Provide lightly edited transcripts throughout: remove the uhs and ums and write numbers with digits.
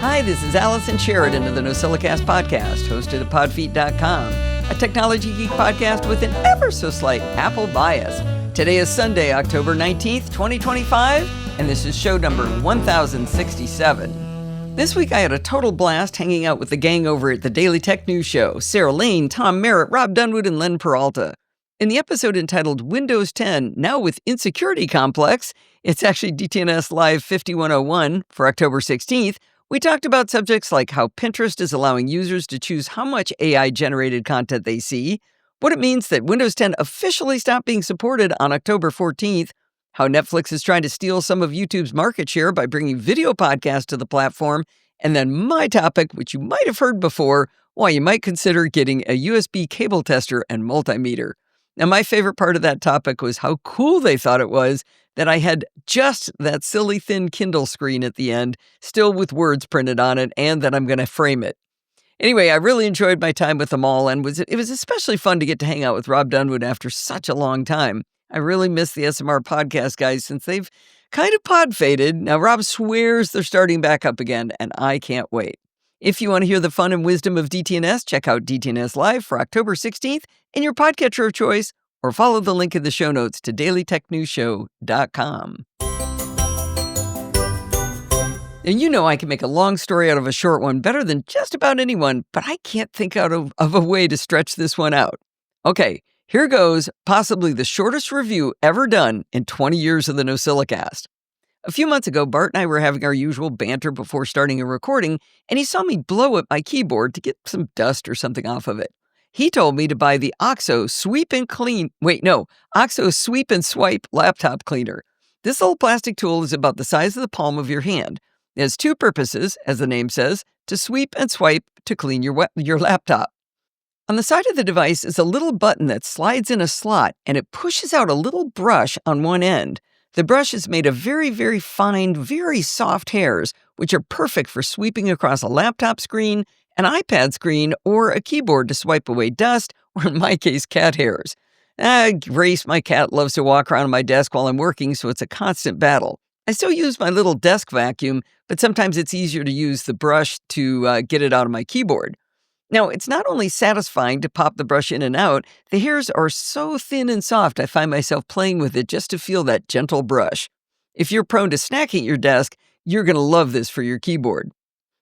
Hi, this is Allison Sheridan of the NosillaCast podcast, hosted at podfeet.com, a technology geek podcast with an ever-so-slight Apple bias. Today is Sunday, October 19th, 2025, and this is show number 1067. This week I had a total blast hanging out with the gang over at the Daily Tech News Show, Sarah Lane, Tom Merritt, Rob Dunwood, and Len Peralta. In the episode entitled Windows 10, Now with Insecurity Complex, it's actually DTNS Live 5101 for October 16th, we talked about subjects like how Pinterest is allowing users to choose how much AI-generated content they see, what it means that Windows 10 officially stopped being supported on October 14th, how Netflix is trying to steal some of YouTube's market share by bringing video podcasts to the platform, and then my topic, which you might have heard before, why you might consider getting a USB cable tester and multimeter. Now, my favorite part of that topic was how cool they thought it was that I had just that silly thin Kindle screen at the end, still with words printed on it, and that I'm going to frame it. Anyway, I really enjoyed my time with them all, and it was especially fun to get to hang out with Rob Dunwood after such a long time. I really miss the SMR podcast guys since they've kind of pod faded. Now, Rob swears they're starting back up again, and I can't wait. If you want to hear the fun and wisdom of DTNS, check out DTNS Live for October 16th in your podcatcher of choice, or follow the link in the show notes to dailytechnewsshow.com. And you know I can make a long story out of a short one better than just about anyone, but I can't think out of a way to stretch this one out. Okay, here goes possibly the shortest review ever done in 20 years of the NosillaCast. A few months ago, Bart and I were having our usual banter before starting a recording, and he saw me blow up my keyboard to get some dust or something off of it. He told me to buy the OXO Sweep and Swipe laptop cleaner. This little plastic tool is about the size of the palm of your hand. It has two purposes, as the name says, to sweep and swipe to clean your laptop. On the side of the device is a little button that slides in a slot, and it pushes out a little brush on one end. The brush is made of very, very fine, very soft hairs, which are perfect for sweeping across a laptop screen, an iPad screen, or a keyboard to swipe away dust, or in my case, cat hairs. Grace, my cat, loves to walk around my desk while I'm working, so it's a constant battle. I still use my little desk vacuum, but sometimes it's easier to use the brush to get it out of my keyboard. Now, it's not only satisfying to pop the brush in and out, the hairs are so thin and soft I find myself playing with it just to feel that gentle brush. If you're prone to snacking at your desk, you're going to love this for your keyboard.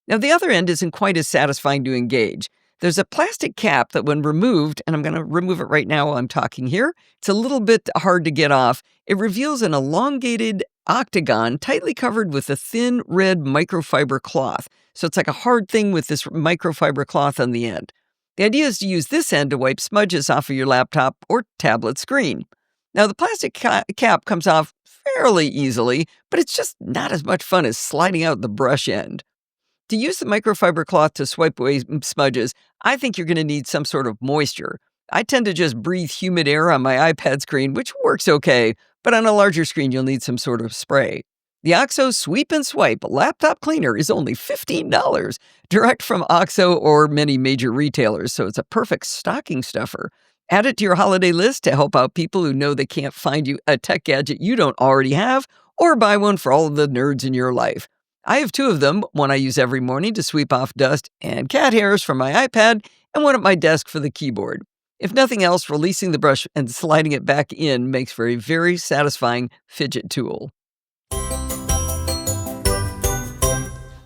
Now, the other end isn't quite as satisfying to engage. There's a plastic cap that when removed, and I'm going to remove it right now while I'm talking here, it's a little bit hard to get off. It reveals an elongated octagon tightly covered with a thin red microfiber cloth. So it's like a hard thing with this microfiber cloth on the end. The idea is to use this end to wipe smudges off of your laptop or tablet screen. Now, the plastic cap comes off fairly easily, but it's just not as much fun as sliding out the brush end. To use the microfiber cloth to swipe away smudges, I think you're going to need some sort of moisture. I tend to just breathe humid air on my iPad screen, which works okay, but on a larger screen, you'll need some sort of spray. The OXO Sweep and Swipe laptop cleaner is only $15, direct from OXO or many major retailers, so it's a perfect stocking stuffer. Add it to your holiday list to help out people who know they can't find you a tech gadget you don't already have, or buy one for all of the nerds in your life. I have two of them, one I use every morning to sweep off dust and cat hairs from my iPad, and one at my desk for the keyboard. If nothing else, releasing the brush and sliding it back in makes for a very satisfying fidget tool.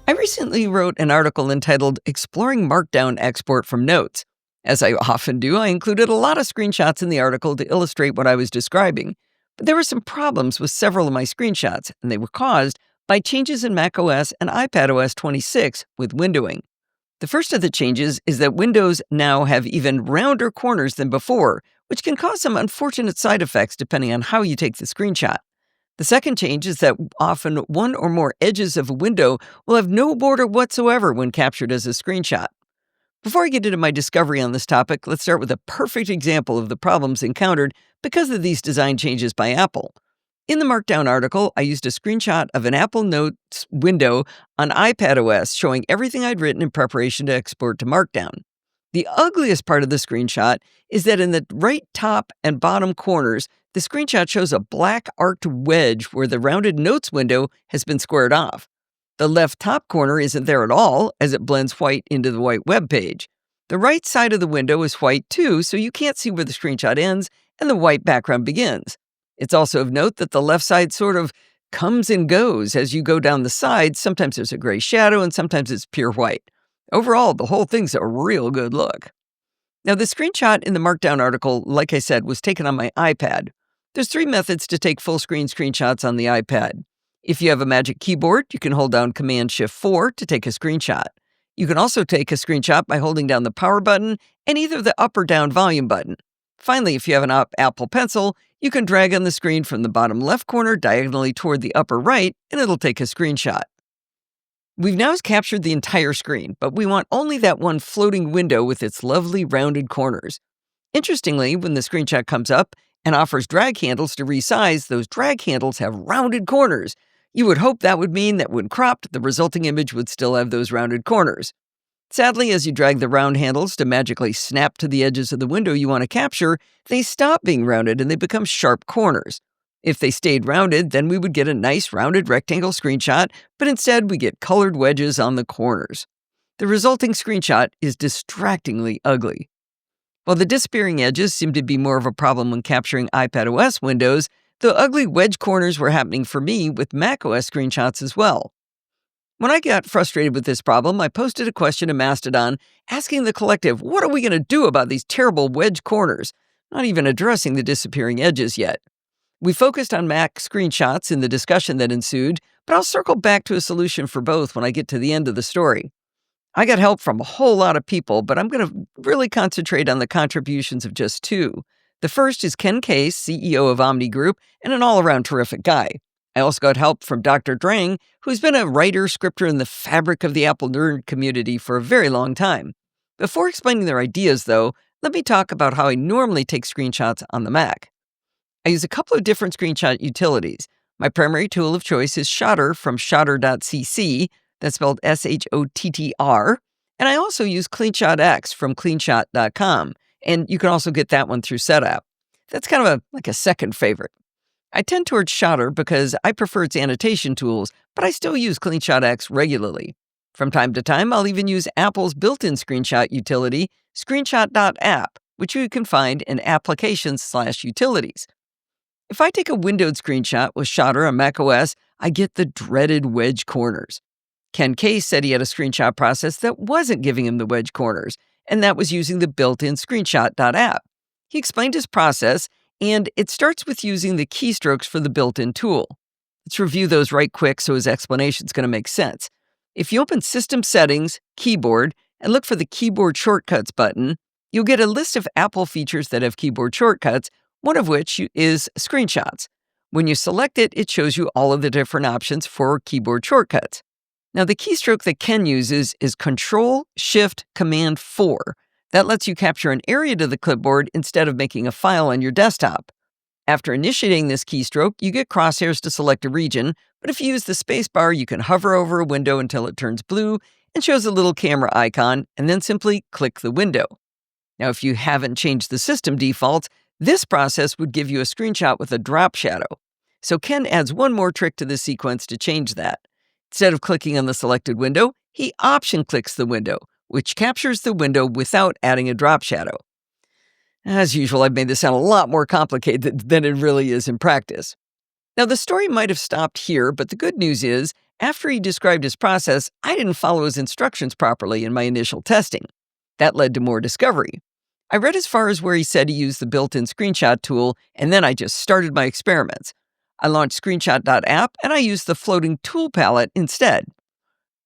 I recently wrote an article entitled Exploring Markdown Export from Notes. As I often do, I included a lot of screenshots in the article to illustrate what I was describing. But there were some problems with several of my screenshots, and they were caused by changes in macOS and iPadOS 26 with windowing. The first of the changes is that windows now have even rounder corners than before, which can cause some unfortunate side effects depending on how you take the screenshot. The second change is that often one or more edges of a window will have no border whatsoever when captured as a screenshot. Before I get into my discovery on this topic, let's start with a perfect example of the problems encountered because of these design changes by Apple. In the Markdown article, I used a screenshot of an Apple Notes window on iPadOS showing everything I'd written in preparation to export to Markdown. The ugliest part of the screenshot is that in the right top and bottom corners, the screenshot shows a black arced wedge where the rounded Notes window has been squared off. The left top corner isn't there at all, as it blends white into the white web page. The right side of the window is white too, so you can't see where the screenshot ends and the white background begins. It's also of note that the left side sort of comes and goes as you go down the side. Sometimes there's a gray shadow and sometimes it's pure white. Overall, the whole thing's a real good look. Now, the screenshot in the Markdown article, like I said, was taken on my iPad. There's 3 methods to take full screen screenshots on the iPad. If you have a Magic Keyboard, you can hold down Command-Shift-4 to take a screenshot. You can also take a screenshot by holding down the power button and either the up or down volume button. Finally, if you have an Apple Pencil, you can drag on the screen from the bottom left corner diagonally toward the upper right, and it'll take a screenshot. We've now captured the entire screen, but we want only that one floating window with its lovely rounded corners. Interestingly, when the screenshot comes up and offers drag handles to resize, those drag handles have rounded corners. You would hope that would mean that when cropped, the resulting image would still have those rounded corners. Sadly, as you drag the round handles to magically snap to the edges of the window you want to capture, they stop being rounded and they become sharp corners. If they stayed rounded, then we would get a nice rounded rectangle screenshot, but instead we get colored wedges on the corners. The resulting screenshot is distractingly ugly. While the disappearing edges seem to be more of a problem when capturing iPadOS windows, the ugly wedge corners were happening for me with macOS screenshots as well. When I got frustrated with this problem, I posted a question to Mastodon asking the collective, what are we going to do about these terrible wedge corners? Not even addressing the disappearing edges yet. We focused on Mac screenshots in the discussion that ensued, but I'll circle back to a solution for both when I get to the end of the story. I got help from a whole lot of people, but I'm going to really concentrate on the contributions of just 2. The first is Ken Case, CEO of Omni Group, and an all-around terrific guy. I also got help from Dr. Drang, who's been a writer, scripter in the fabric of the Apple nerd community for a very long time. Before explaining their ideas, though, let me talk about how I normally take screenshots on the Mac. I use a couple of different screenshot utilities. My primary tool of choice is Shotter from shotter.cc, that's spelled SHOTTR, and I also use CleanShotX from cleanshot.com, and you can also get that one through SetApp. That's kind of like a second favorite. I tend towards Shotter because I prefer its annotation tools, but I still use CleanShotX regularly. From time to time, I'll even use Apple's built-in screenshot utility, screenshot.app, which you can find in Applications/Utilities. If I take a windowed screenshot with Shotter on macOS, I get the dreaded wedge corners. Ken Case said he had a screenshot process that wasn't giving him the wedge corners, and that was using the built-in screenshot.app. He explained his process, and it starts with using the keystrokes for the built-in tool. Let's review those right quick so his explanation's going to make sense. If you open System Settings, Keyboard, and look for the Keyboard Shortcuts button, you'll get a list of Apple features that have keyboard shortcuts, one of which is screenshots. When you select it, it shows you all of the different options for keyboard shortcuts. Now, the keystroke that Ken uses is Control-Shift-Command-4. That lets you capture an area to the clipboard instead of making a file on your desktop. After initiating this keystroke, you get crosshairs to select a region, but if you use the spacebar, you can hover over a window until it turns blue and shows a little camera icon, and then simply click the window. Now, if you haven't changed the system defaults, this process would give you a screenshot with a drop shadow. So Ken adds one more trick to the sequence to change that. Instead of clicking on the selected window, he option clicks the window, which captures the window without adding a drop shadow. As usual, I've made this sound a lot more complicated than it really is in practice. Now, the story might have stopped here, but the good news is, after he described his process, I didn't follow his instructions properly in my initial testing. That led to more discovery. I read as far as where he said he used the built-in screenshot tool, and then I just started my experiments. I launched screenshot.app, and I used the floating tool palette instead.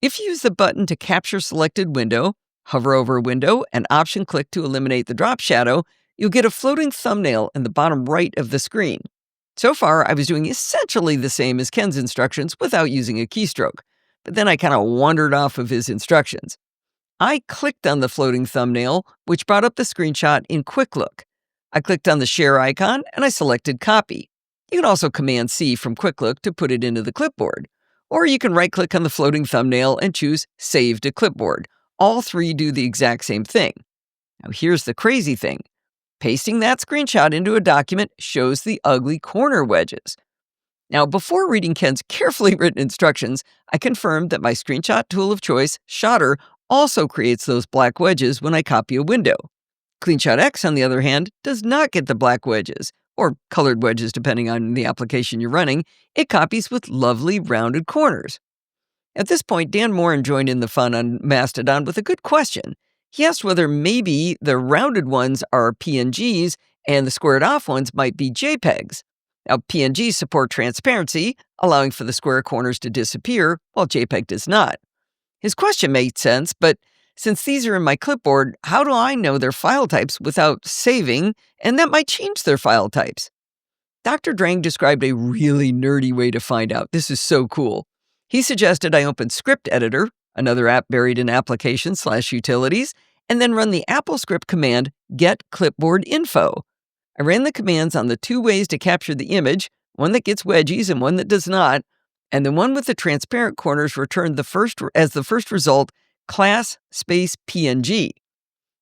If you use the button to capture selected window, hover over a window, and option click to eliminate the drop shadow, you'll get a floating thumbnail in the bottom right of the screen. So far, I was doing essentially the same as Ken's instructions without using a keystroke, but then I kind of wandered off of his instructions. I clicked on the floating thumbnail, which brought up the screenshot in Quick Look. I clicked on the share icon, and I selected copy. You can also Command-C from Quick Look to put it into the clipboard. Or you can right-click on the floating thumbnail and choose Save to Clipboard. All 3 do the exact same thing. Now here's the crazy thing. Pasting that screenshot into a document shows the ugly corner wedges. Now, before reading Ken's carefully written instructions, I confirmed that my screenshot tool of choice, Shotter, also creates those black wedges when I copy a window. CleanShot X, on the other hand, does not get the black wedges, or colored wedges depending on the application you're running. It copies with lovely rounded corners. At this point, Dan Morin joined in the fun on Mastodon with a good question. He asked whether maybe the rounded ones are PNGs and the squared off ones might be JPEGs. Now, PNGs support transparency, allowing for the square corners to disappear, while JPEG does not. His question made sense, but since these are in my clipboard, how do I know their file types without saving, and that might change their file types? Dr. Drang described a really nerdy way to find out. This is so cool. He suggested I open Script Editor, another app buried in Applications/Utilities, and then run the Apple script command get clipboard info. I ran the commands on the two ways to capture the image, one that gets wedgies and one that does not, and the one with the transparent corners returned the first result, class space PNG.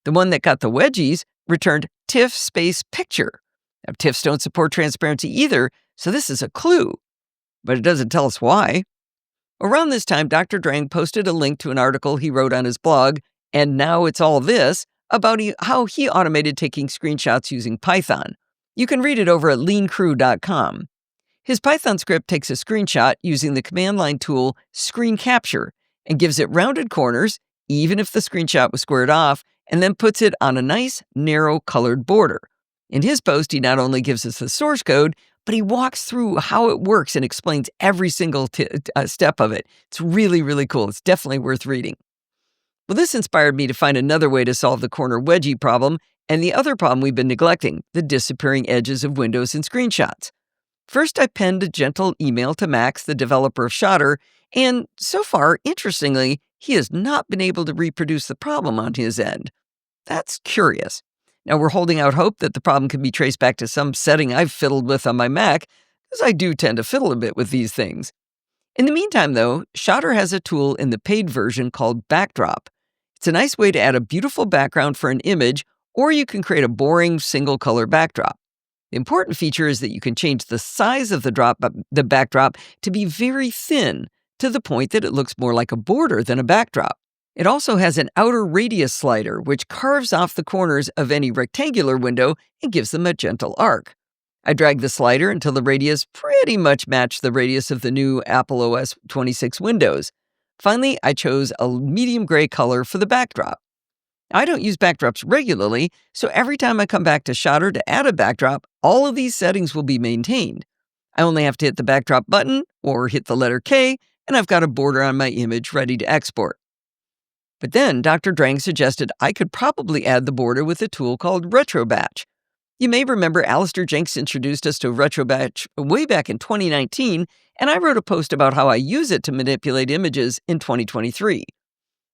The one that got the wedgies returned TIFF space picture. Now, TIFFs don't support transparency either, so this is a clue, but it doesn't tell us why. Around this time, Dr. Drang posted a link to an article he wrote on his blog, and now it's all this, about how he automated taking screenshots using Python. You can read it over at leancrew.com. His Python script takes a screenshot using the command line tool screen capture and gives it rounded corners, even if the screenshot was squared off, and then puts it on a nice, narrow colored border. In his post, he not only gives us the source code, but he walks through how it works and explains every single step of it. It's really, really cool. It's definitely worth reading. Well, this inspired me to find another way to solve the corner wedgie problem and the other problem we've been neglecting, the disappearing edges of windows and screenshots. First, I penned a gentle email to Max, the developer of Shotter, and so far, interestingly, he has not been able to reproduce the problem on his end. That's curious. Now, we're holding out hope that the problem can be traced back to some setting I've fiddled with on my Mac, because I do tend to fiddle a bit with these things. In the meantime, though, Shotter has a tool in the paid version called Backdrop. It's a nice way to add a beautiful background for an image, or you can create a boring single-color backdrop. The important feature is that you can change the size of the backdrop to be very thin, to the point that it looks more like a border than a backdrop. It also has an outer radius slider, which carves off the corners of any rectangular window and gives them a gentle arc. I dragged the slider until the radius pretty much matched the radius of the new Apple OS 26 windows. Finally, I chose a medium gray color for the backdrop. I don't use backdrops regularly, so every time I come back to Shotter to add a backdrop, all of these settings will be maintained. I only have to hit the backdrop button or hit the letter K, and I've got a border on my image ready to export. But then Dr. Drang suggested I could probably add the border with a tool called RetroBatch. You may remember Alistair Jenks introduced us to RetroBatch way back in 2019, and I wrote a post about how I use it to manipulate images in 2023.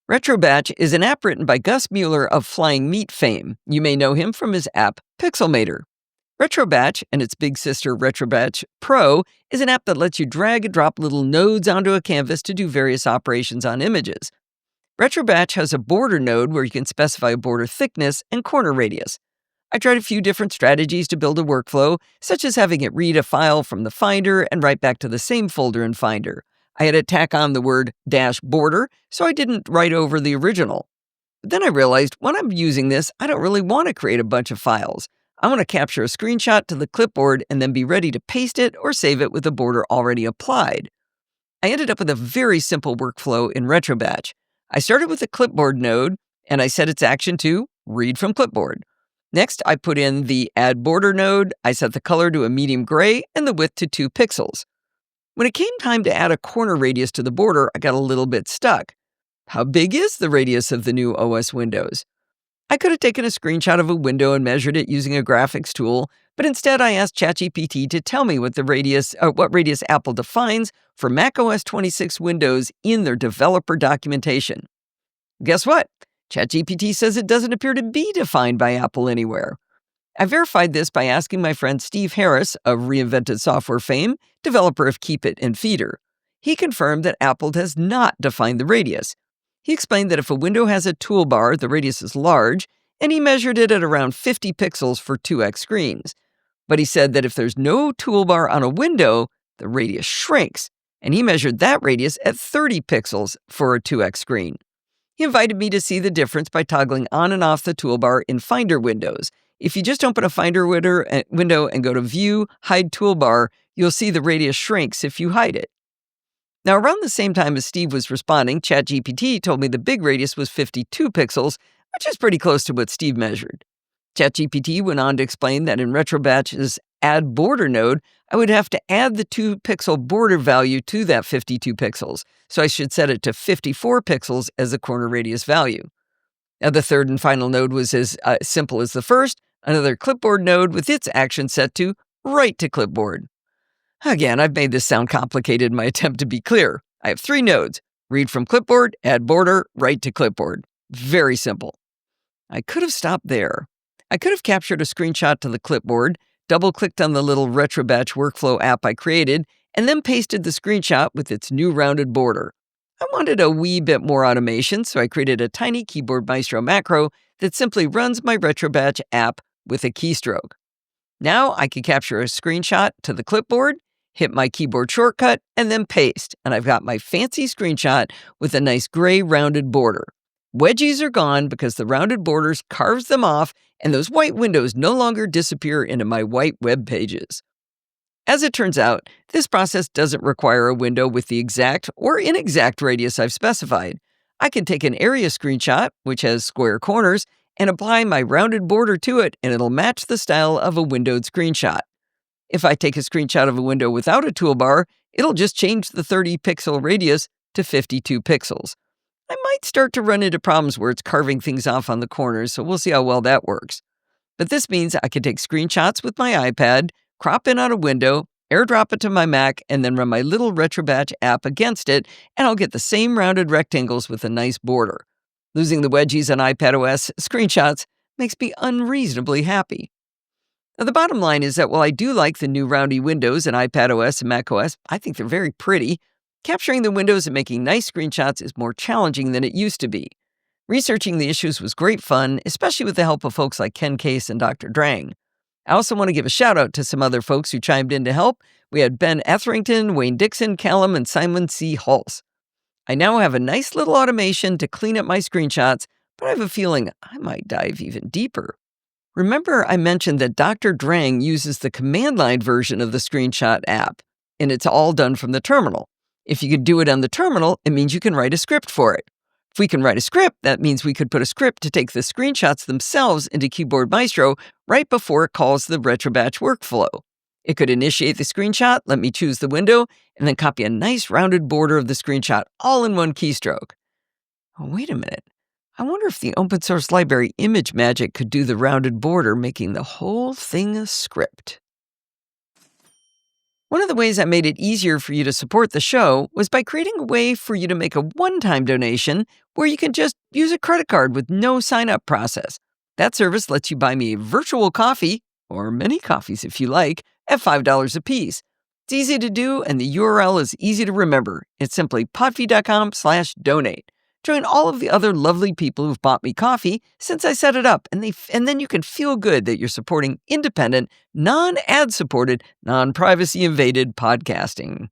RetroBatch is an app written by Gus Mueller of Flying Meat fame. You may know him from his app Pixelmator. RetroBatch and its big sister RetroBatch Pro is an app that lets you drag and drop little nodes onto a canvas to do various operations on images. RetroBatch has a border node where you can specify a border thickness and corner radius. I tried a few different strategies to build a workflow, such as having it read a file from the Finder and write back to the same folder in Finder. I had to tack on the word -border, so I didn't write over the original. But then I realized when I'm using this, I don't really want to create a bunch of files. I want to capture a screenshot to the clipboard and then be ready to paste it or save it with a border already applied. I ended up with a very simple workflow in RetroBatch. I started with the clipboard node, and I set its action to read from clipboard. Next, I put in the Add Border node. I set the color to a medium gray and the width to 2 pixels. When it came time to add a corner radius to the border, I got a little bit stuck. How big is the radius of the new OS windows? I could have taken a screenshot of a window and measured it using a graphics tool, but instead I asked ChatGPT to tell me what radius Apple defines for macOS 26 windows in their developer documentation. Guess what? ChatGPT says it doesn't appear to be defined by Apple anywhere. I verified this by asking my friend Steve Harris of Reinvented Software fame, developer of Keep It and Feeder. He confirmed that Apple does not define the radius. He explained that if a window has a toolbar, the radius is large, and he measured it at around 50 pixels for 2x screens. But he said that if there's no toolbar on a window, the radius shrinks, and he measured that radius at 30 pixels for a 2x screen. He invited me to see the difference by toggling on and off the toolbar in Finder windows. If you just open a Finder window and go to View, Hide Toolbar, you'll see the radius shrinks if you hide it. Now, around the same time as Steve was responding, ChatGPT told me the big radius was 52 pixels, which is pretty close to what Steve measured. ChatGPT went on to explain that in RetroBatch's Add Border node, I would have to add the 2-pixel border value to that 52 pixels, so I should set it to 54 pixels as a corner radius value. Now, the third and final node was as simple as the first, another clipboard node with its action set to Write to Clipboard. Again, I've made this sound complicated in my attempt to be clear. I have 3 nodes: read from clipboard, add border, write to clipboard. Very simple. I could have stopped there. I could have captured a screenshot to the clipboard, double-clicked on the little RetroBatch workflow app I created, and then pasted the screenshot with its new rounded border. I wanted a wee bit more automation, so I created a tiny Keyboard Maestro macro that simply runs my RetroBatch app with a keystroke. Now I can capture a screenshot to the clipboard, hit my keyboard shortcut, and then paste, and I've got my fancy screenshot with a nice gray rounded border. Wedgies are gone because the rounded borders carves them off, and those white windows no longer disappear into my white web pages. As it turns out, this process doesn't require a window with the exact or inexact radius I've specified. I can take an area screenshot, which has square corners, and apply my rounded border to it, and it'll match the style of a windowed screenshot. If I take a screenshot of a window without a toolbar, it'll just change the 30-pixel radius to 52 pixels. I might start to run into problems where it's carving things off on the corners, so we'll see how well that works. But this means I can take screenshots with my iPad, crop in on a window, airdrop it to my Mac, and then run my little RetroBatch app against it, and I'll get the same rounded rectangles with a nice border. Losing the wedgies on iPadOS screenshots makes me unreasonably happy. Now, the bottom line is that while I do like the new roundy windows in iPadOS and macOS, I think they're very pretty, capturing the windows and making nice screenshots is more challenging than it used to be. Researching the issues was great fun, especially with the help of folks like Ken Case and Dr. Drang. I also want to give a shout out to some other folks who chimed in to help. We had Ben Etherington, Wayne Dixon, Callum, and Simon C. Hulse. I now have a nice little automation to clean up my screenshots, but I have a feeling I might dive even deeper. Remember, I mentioned that Dr. Drang uses the command line version of the screenshot app, and it's all done from the terminal. If you could do it on the terminal, it means you can write a script for it. If we can write a script, that means we could put a script to take the screenshots themselves into Keyboard Maestro right before it calls the RetroBatch workflow. It could initiate the screenshot, let me choose the window, and then copy a nice rounded border of the screenshot all in one keystroke. Oh, wait a minute. I wonder if the open source library ImageMagick could do the rounded border, making the whole thing a script. One of the ways I made it easier for you to support the show was by creating a way for you to make a one-time donation where you can just use a credit card with no sign-up process. That service lets you buy me a virtual coffee, or many coffees if you like, at $5 a piece. It's easy to do, and the URL is easy to remember. It's simply podfeed.com/donate. Join all of the other lovely people who've bought me coffee since I set it up, and then you can feel good that you're supporting independent, non-ad-supported, non-privacy invaded podcasting.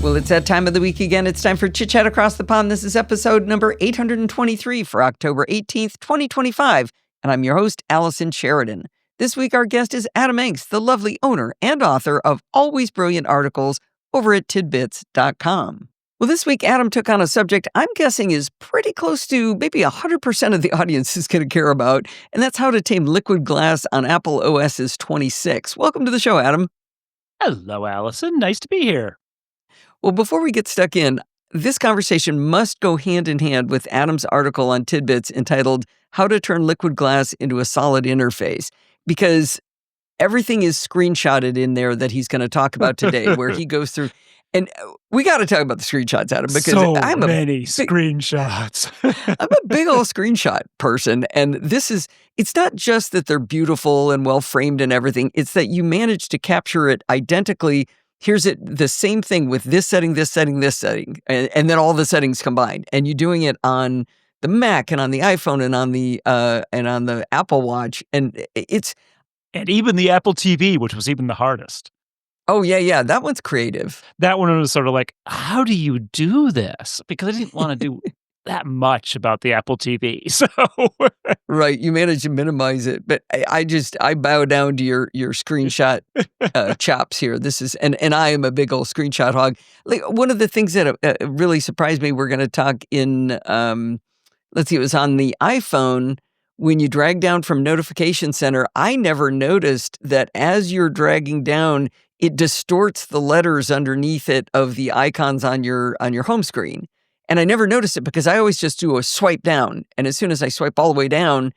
Well, it's that time of the week again. It's time for Chit Chat Across the Pond. This is episode number 823 for October 18th, 2025, and I'm your host, Allison Sheridan. This week, our guest is Adam Engst, the lovely owner and author of Always Brilliant Articles over at tidbits.com. Well, this week, Adam took on a subject I'm guessing is pretty close to maybe 100% of the audience is going to care about, and that's how to tame liquid glass on Apple OS's 26. Welcome to the show, Adam. Hello, Allison. Nice to be here. Well, before we get stuck in, this conversation must go hand in hand with Adam's article on Tidbits entitled How to Turn Liquid Glass into a Solid Interface, because everything is screenshotted in there that he's going to talk about today, where he goes through. And we got to talk about the screenshots, Adam, because I'm many screenshots. I'm a big old screenshot person. And it's not just that they're beautiful and well framed and everything. It's that you manage to capture it identically. Here's the same thing with this setting, this setting, this setting, and then all the settings combined. And you're doing it on the Mac and on the iPhone and on the Apple Watch, and it's And even the Apple TV, which was even the hardest. oh yeah, that one's creative. That one was sort of like, "How do you do this?" Because I didn't wanna do that much about the Apple TV, so Right, you managed to minimize it, but I bow down to your screenshot, chops here. This is and I am a big old screenshot hog. Like, one of the things that, really surprised me, we're gonna talk in, let's see, it was on the iPhone, when you drag down from Notification Center, I never noticed that as you're dragging down, it distorts the letters underneath it of the icons on your home screen. And I never noticed it because I always just do a swipe down, and as soon as I swipe all the way down,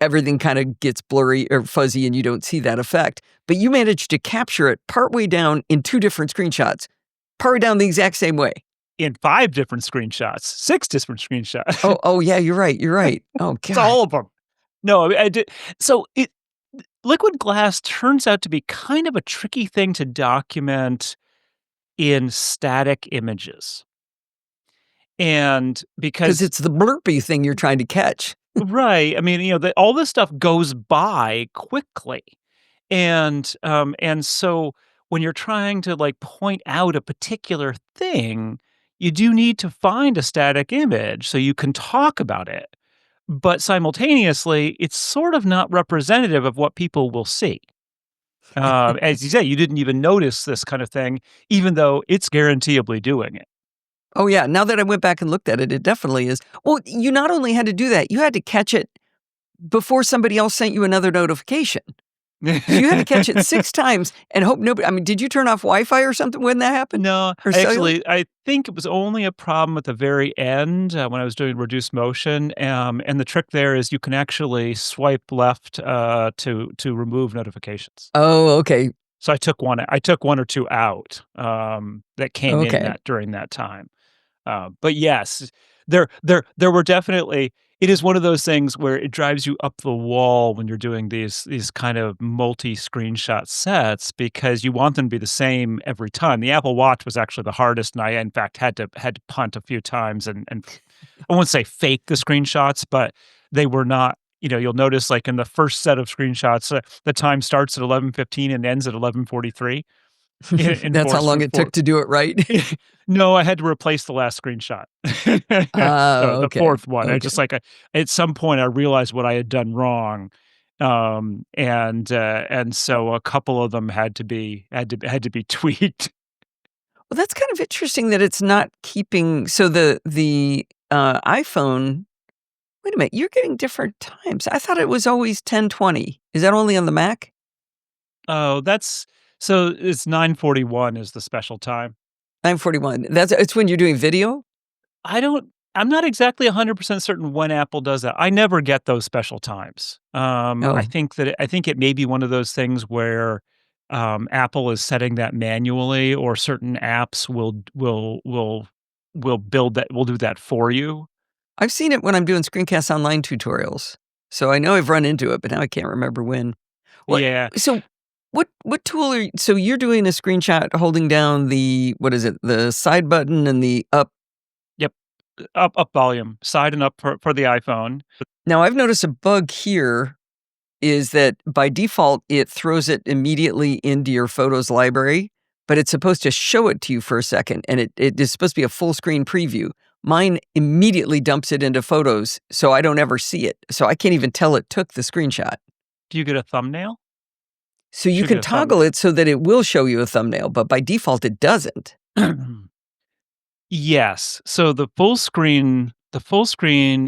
everything kinda gets blurry or fuzzy and you don't see that effect. But you managed to capture it partway down in 2 different screenshots, partway down the exact same way. in 5 different screenshots, 6 different screenshots. Oh, yeah, you're right. Oh, It's god. all of them. No, I did so it liquid glass turns out to be kind of a tricky thing to document in static images. And 'Cause because it's the blurpy thing you're trying to catch. right, I mean, all this stuff goes by quickly. And so when you're trying to, like, point out a particular thing, you do need to find a static image so you can talk about it. But simultaneously, it's sort of not representative of what people will see. As you say, you didn't even notice this kind of thing, even though it's guaranteeably doing it. Oh, yeah, now that I went back and looked at it, it definitely is. Well, you not only had to do that, you had to catch it before somebody else sent you another notification. So you had to catch it 6 times and hope nobody, I mean, did you turn off Wi-Fi or something when that happened? No, Or cellular? I think it was only a problem at the very end, when I was doing reduced motion, and the trick there is you can actually swipe left, to remove notifications. Oh, okay. So I took 1 or 2 out, that came in Okay. that during that time. But yes, there were definitely it is one of those things where it drives you up the wall when you're doing these kind of multi-screenshot sets because you want them to be the same every time. The Apple Watch was actually the hardest, and I, in fact, had to punt a few times and I won't say fake the screenshots, but they were not you'll notice, like, in the first set of screenshots, the time starts at 11:15 and ends at 11:43 in That's how force long for it took to do it right? No, I had to replace the last screenshot. The Okay, 4th one. I just, okay. like, at some point, I realized what I had done wrong, and so a couple of them had to be tweaked. Well, that's kind of interesting that it's not keeping, so the iPhone, wait a minute, you're getting different times. I thought it was always 10:20. Is that only on the Mac? Oh, that's so it's 9:41 is the special time. 9:41. It's when you're doing video? I don't I'm not exactly 100% certain when Apple does that. I never get those special times. I Oh, think I think it may be one of those things where, Apple is setting that manually or certain apps will build that will do that for you. I've seen it when I'm doing screencast online tutorials. So I know I've run into it, but now I can't remember when. What Yeah. so what tool are you, so you're doing a screenshot holding down the, what is it? The side button and the up. Yep. Up volume, side and up for the iPhone. Now I've noticed a bug here is that by default, it throws it immediately into your photos library, but it's supposed to show it to you for a second, and it is supposed to be a full screen preview. Mine immediately dumps it into photos, so I don't ever see it. So I can't even tell it took the screenshot. Do you get a thumbnail? So you Should can get a toggle thumbnail. it so that it will show you a thumbnail, but by default, it doesn't. Yes. So the full screen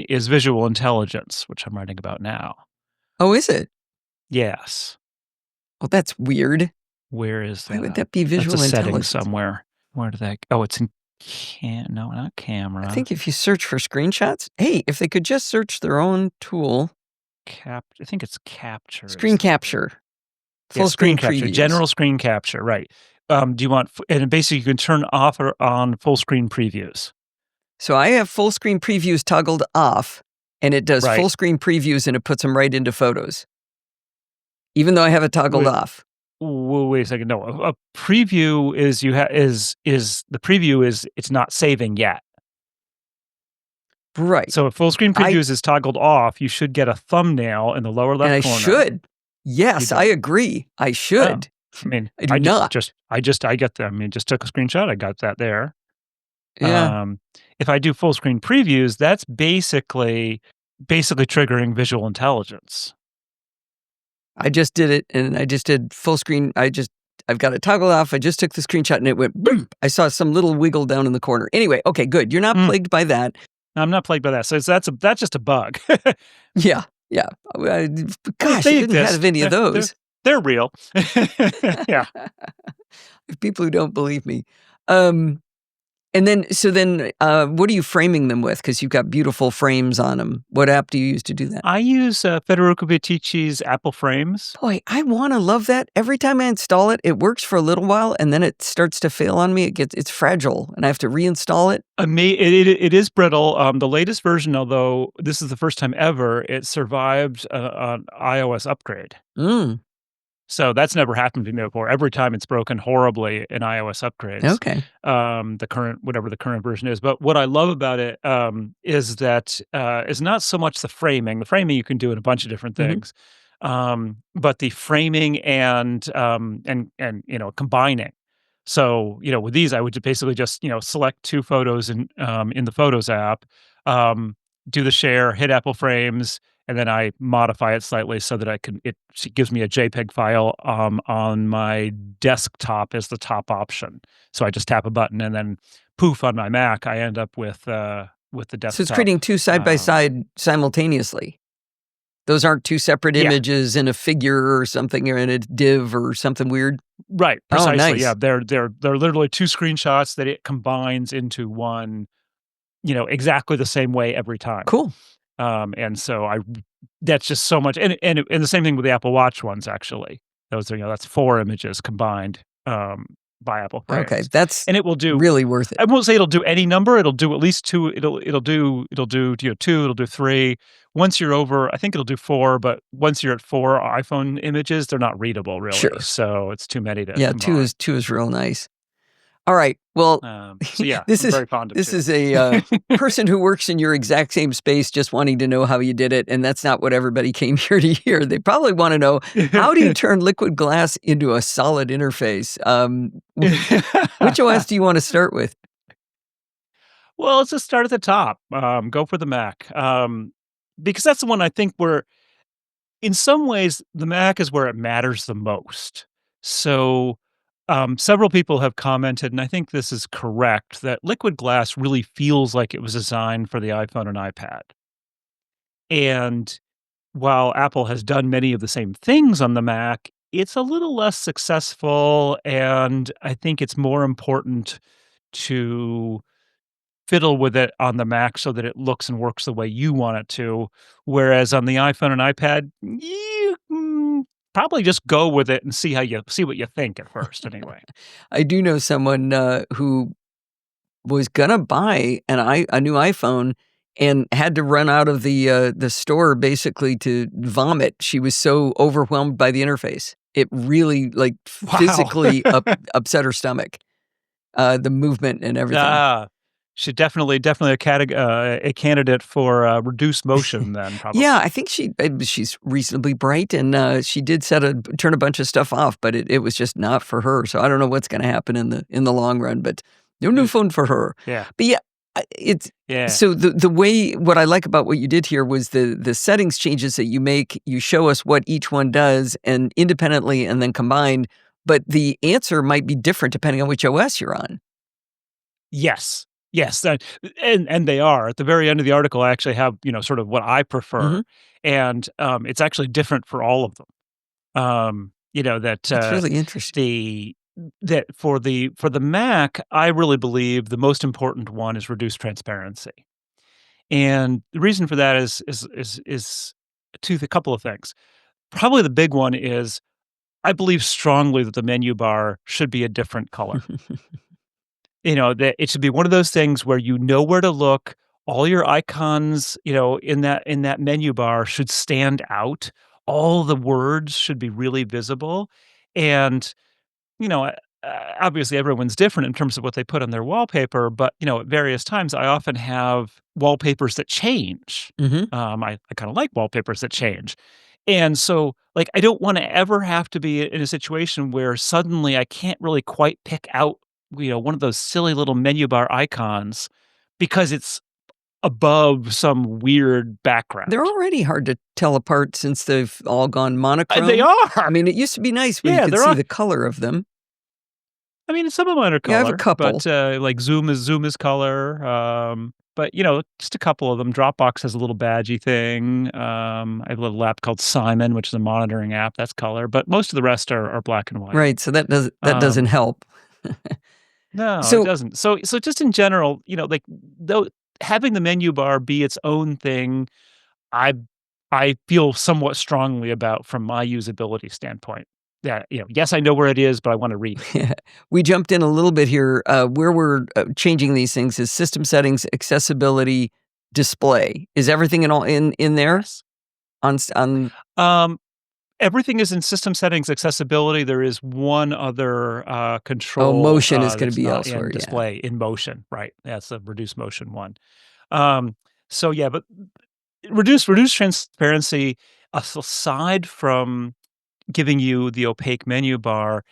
is visual intelligence, which I'm writing about now. Oh, is it? Yes. Well, that's weird. Where is Why would that? that be That's a visual setting intelligence? somewhere. Where did that oh, it's in no, not I camera. think if you search for screenshots, hey, if they could just search their own tool, I think it's capture is screen the word. capture, Yeah, full screen screen capture, previews. general screen capture, right. Do you want and basically you can turn off or on full screen previews, So I have full screen previews toggled off, and it does right. full screen previews and it puts them right into photos, even though I have it toggled Wait off. wait a second, no, a preview is you ha is the preview is it's not saving yet. Right. So if full screen I previews is toggled off, you should get a thumbnail in the lower and left I corner. should. You Yes, I don't. agree. I Oh, should. I mean, I do not. I get that. I mean, just took a screenshot. I got that there. Yeah. If I do full screen previews, that's basically triggering visual intelligence. I just did it, and I just did full screen. I've got it toggled off. I just took the screenshot, and it went boom. I saw some little wiggle down in the corner. Anyway, okay, good. You're not Mm, plagued by that. I'm not plagued by that. So that's just a bug. Yeah, yeah. Gosh, I They didn't have exist. any of those. They're real. Yeah. People who don't believe me. Um, and then, what are you framing them with? Because you've got beautiful frames on them. What app do you use to do that? I use Federico Vittici's Apple Frames. Boy, I want to love that. Every time I install it, it works for a little while, and then it starts to fail on me. It's fragile, and I have to reinstall it. It is brittle. The latest version, although this is the first time ever, it survived an iOS upgrade. Mm, So that's never happened to me before. Every time it's broken horribly in iOS upgrades, okay. the current whatever the current version is. But what I love about it is that is not so much the framing. The framing you can do in a bunch of different Mhm. things, but the framing and combining. So with these, I would basically just select two photos in the Photos app, do the share, hit Apple Frames, and then I modify it slightly so that it gives me a JPEG file, on my desktop as the top option. So I just tap a button and then poof, on my Mac, I end up with the So it's desktop. creating two side by Um side simultaneously. Those aren't two separate Yeah, images in a figure or something or in a div or something weird. right, Oh, precisely, yeah, nice. they're literally two screenshots that it combines into one, exactly the same way every time. Cool. And so that's just so much, and the same thing with the Apple Watch ones, actually. Those are, that's 4 images combined, by Apple Okay, Frames, that's and it will do. really worth it. I won't say it'll do any number, it'll do at least 2, it'll do 2, it'll do 3. Once you're over, I think it'll do 4, but once you're at 4 iPhone images, they're not readable really, Sure. so it's too many to Yeah, combine. 2 is real nice. All right. Well, So yeah, this I'm is very fond of this 2. is a person who works in your exact same space just wanting to know how you did it, and that's not what everybody came here to hear. They probably wanna know, how do you turn liquid glass into a solid interface? Which OS do you wanna start with? Well, let's just start at the top. Go for the Mac, because that's the one I think where, in some ways, the Mac is where it matters the most. So, several people have commented, and I think this is correct, that liquid glass really feels like it was designed for the iPhone and iPad. And while Apple has done many of the same things on the Mac, it's a little less successful, and I think it's more important to fiddle with it on the Mac so that it looks and works the way you want it to. Whereas on the iPhone and iPad, you probably just go with it and see what you think at first. Anyway, I do know someone, who was gonna buy a new iPhone and had to run out of the store basically to vomit. She was so overwhelmed by the interface. It really, like, wow. physically upset her stomach, the movement and everything. ah, should definitely a candidate for reduced motion. Then Yeah, probably. I think she's reasonably bright, and, she did turn a bunch of stuff off, but it was just not for her, so I don't know what's gonna happen in the long run, but no new Mm, phone for her. yeah, But yeah, it's yeah. so the way what I like about what you did here was the settings changes that you make, you show us what each one does and independently and then combined, but the answer might be different depending on which OS you're on. Yes. Yes, and they are. At the very end of the article, I actually have, sort of what I prefer, Mhm. and, it's actually different for all of them. That, That's really interesting. the that for the Mac, I really believe the most important one is reduced transparency, and the reason for that is a couple of things. Probably the big one is I believe strongly that the menu bar should be a different color. That it should be one of those things where you know where to look. All your icons, in that menu bar should stand out. All the words should be really visible. And, you know, obviously everyone's different in terms of what they put on their wallpaper, but, at various times, I often have wallpapers that change. Mhm. I kinda like wallpapers that change. And so, like, I don't wanna ever have to be in a situation where suddenly I can't really quite pick out, one of those silly little menu bar icons because it's above some weird They're background. already hard to tell apart since they've all gone They monochrome. I are! mean, it used to be nice when you Yeah, could they're see all the color of them. I mean, some of mine are Yeah, I have a color, couple. but, like, Zoom is color, but, just a couple of them. Dropbox has a little badgy thing. I have a little app called Simon, which is a monitoring app, that's color, but most of the rest are black and white. Right, so that doesn't Um, help. no, it So doesn't. So just in general, like, though having the menu bar be its own thing, I I feel somewhat strongly about from my usability standpoint. That, yes, I know where it is, but I wanna read it. we jumped in a little bit here. Where we're changing these things is system settings, accessibility, display. Is everything in all in there Yes. on Um Everything is in system settings accessibility. There is one other, oh, control, motion is going to that's be not elsewhere. in Yeah. display, in motion, right. That's a reduce motion one. Um, so yeah, but reduce transparency, aside from giving you the opaque menu bar,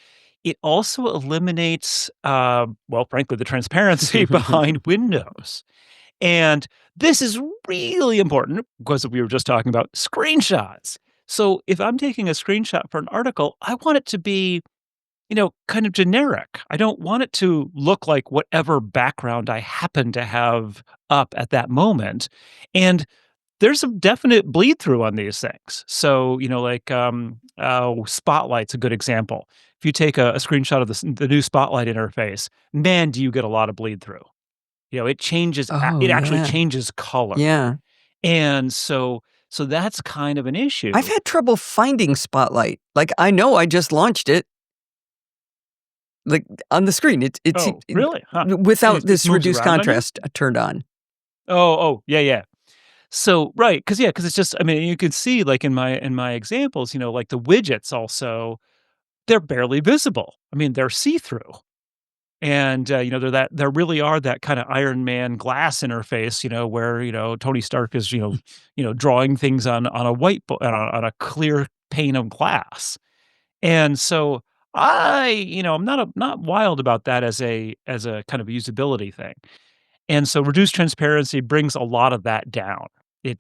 it also eliminates, well, frankly, the transparency behind windows. And this is really important because we were just talking about screenshots. So if I'm taking a screenshot for an article, I want it to be, kind of generic. I don't want it to look like whatever background I happen to have up at that moment. And there's a definite bleed through on these things. So, like, Spotlight's a good example. If you take a screenshot of the new Spotlight interface, man, do you get a lot of bleed through. Oh It actually yeah, changes color. yeah. And so that's kind of an I've issue. had trouble finding Spotlight. Like I know I just launched it, like on the screen. Oh, really? Huh. Without It this moves reduced around on you? contrast turned on. Oh, yeah, yeah. So, right, because it's just, I mean, you could see, like, in my examples, like, the widgets also, they're barely visible. I mean, they're see-through. And, there really are that kinda Iron Man glass interface, where, Tony Stark is, drawing things on a on a clear pane of glass. And so I'm not wild about that as a kind of usability thing. And so reduced transparency brings a lot of that down. It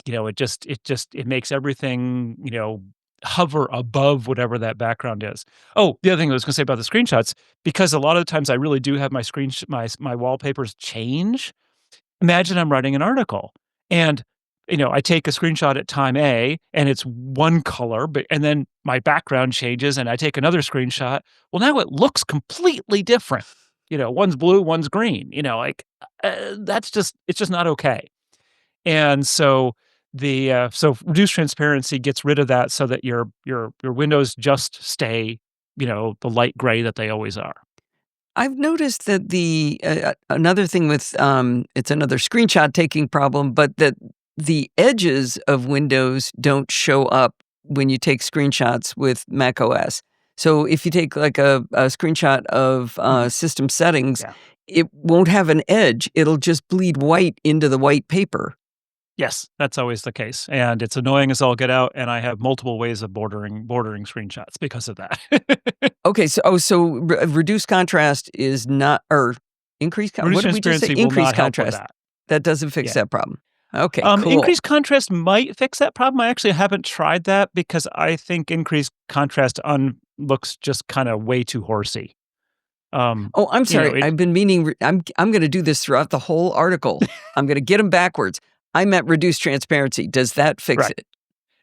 makes everything, hover above whatever that background is. Oh, the other thing I was gonna say about the screenshots, because a lot of the times I really do have my wallpapers change. Imagine I'm writing an article and, I take a screenshot at time A and it's one color, but and then my background changes and I take another screenshot. Well, now it looks completely different. One's blue, one's green, like, it's just not okay. And so so reduced transparency gets rid of that so that your windows just stay, the light gray that they always are. I've noticed that another thing with it's another screenshot taking problem, but that the edges of Windows don't show up when you take screenshots with Mac OS. So if you take like a screenshot of Mhm. system settings, Yeah. it won't have an edge. It'll just bleed white into the white paper. Yes, that's always the case, and it's annoying as all get out, and I have multiple ways of bordering screenshots because of that. Okay, reduced contrast is not or increased. What Reduced did we just say? transparency will Increased not help with contrast. that. That doesn't fix Yeah. that problem. Okay, cool. Increased contrast might fix that problem. I actually haven't tried that because I think increased contrast looks just kinda way too horsey. Oh, I'm sorry. It I've been meaning I'm gonna do this throughout the whole article. I'm gonna get them backwards. I meant reduced transparency. Does that fix Right. it?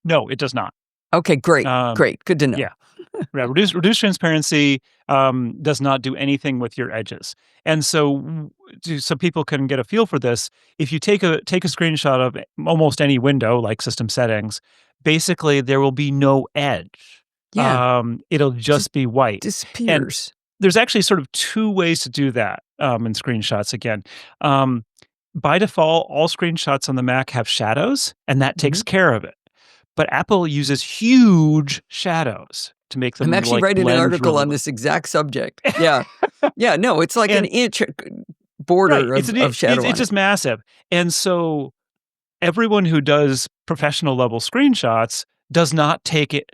No, it does not. Okay, great, Um, great. Good to know. yeah. Yeah, reduced transparency, does not do anything with your edges. And so so people can get a feel for this, if you take a screenshot of almost any window, like system settings, basically there will be no edge. Yeah, It'll just just be white. And disappears. there's actually sort of 2 ways to do that, in screenshots again. Um, by default, all screenshots on the Mac have shadows, and that takes Mhm. care of it. But Apple uses huge shadows. to make I'm them, actually like, writing an blend article really on well. this exact subject. Yeah. Yeah, no, it's like an And inch right, border of shadow it's on it. just massive, and so everyone who does professional level screenshots does not take it,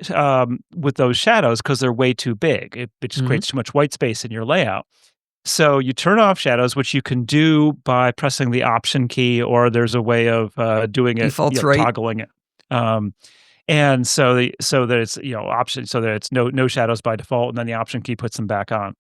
with those shadows because 'cause they're way too big. It just Mhm. creates too much white space in your layout. So you turn off shadows, which you can do by pressing the Option key, or there's a way of, doing it, Defaults right. toggling it. Um, and so that it's, option so that it's no shadows by default, and then the Option key puts them back on.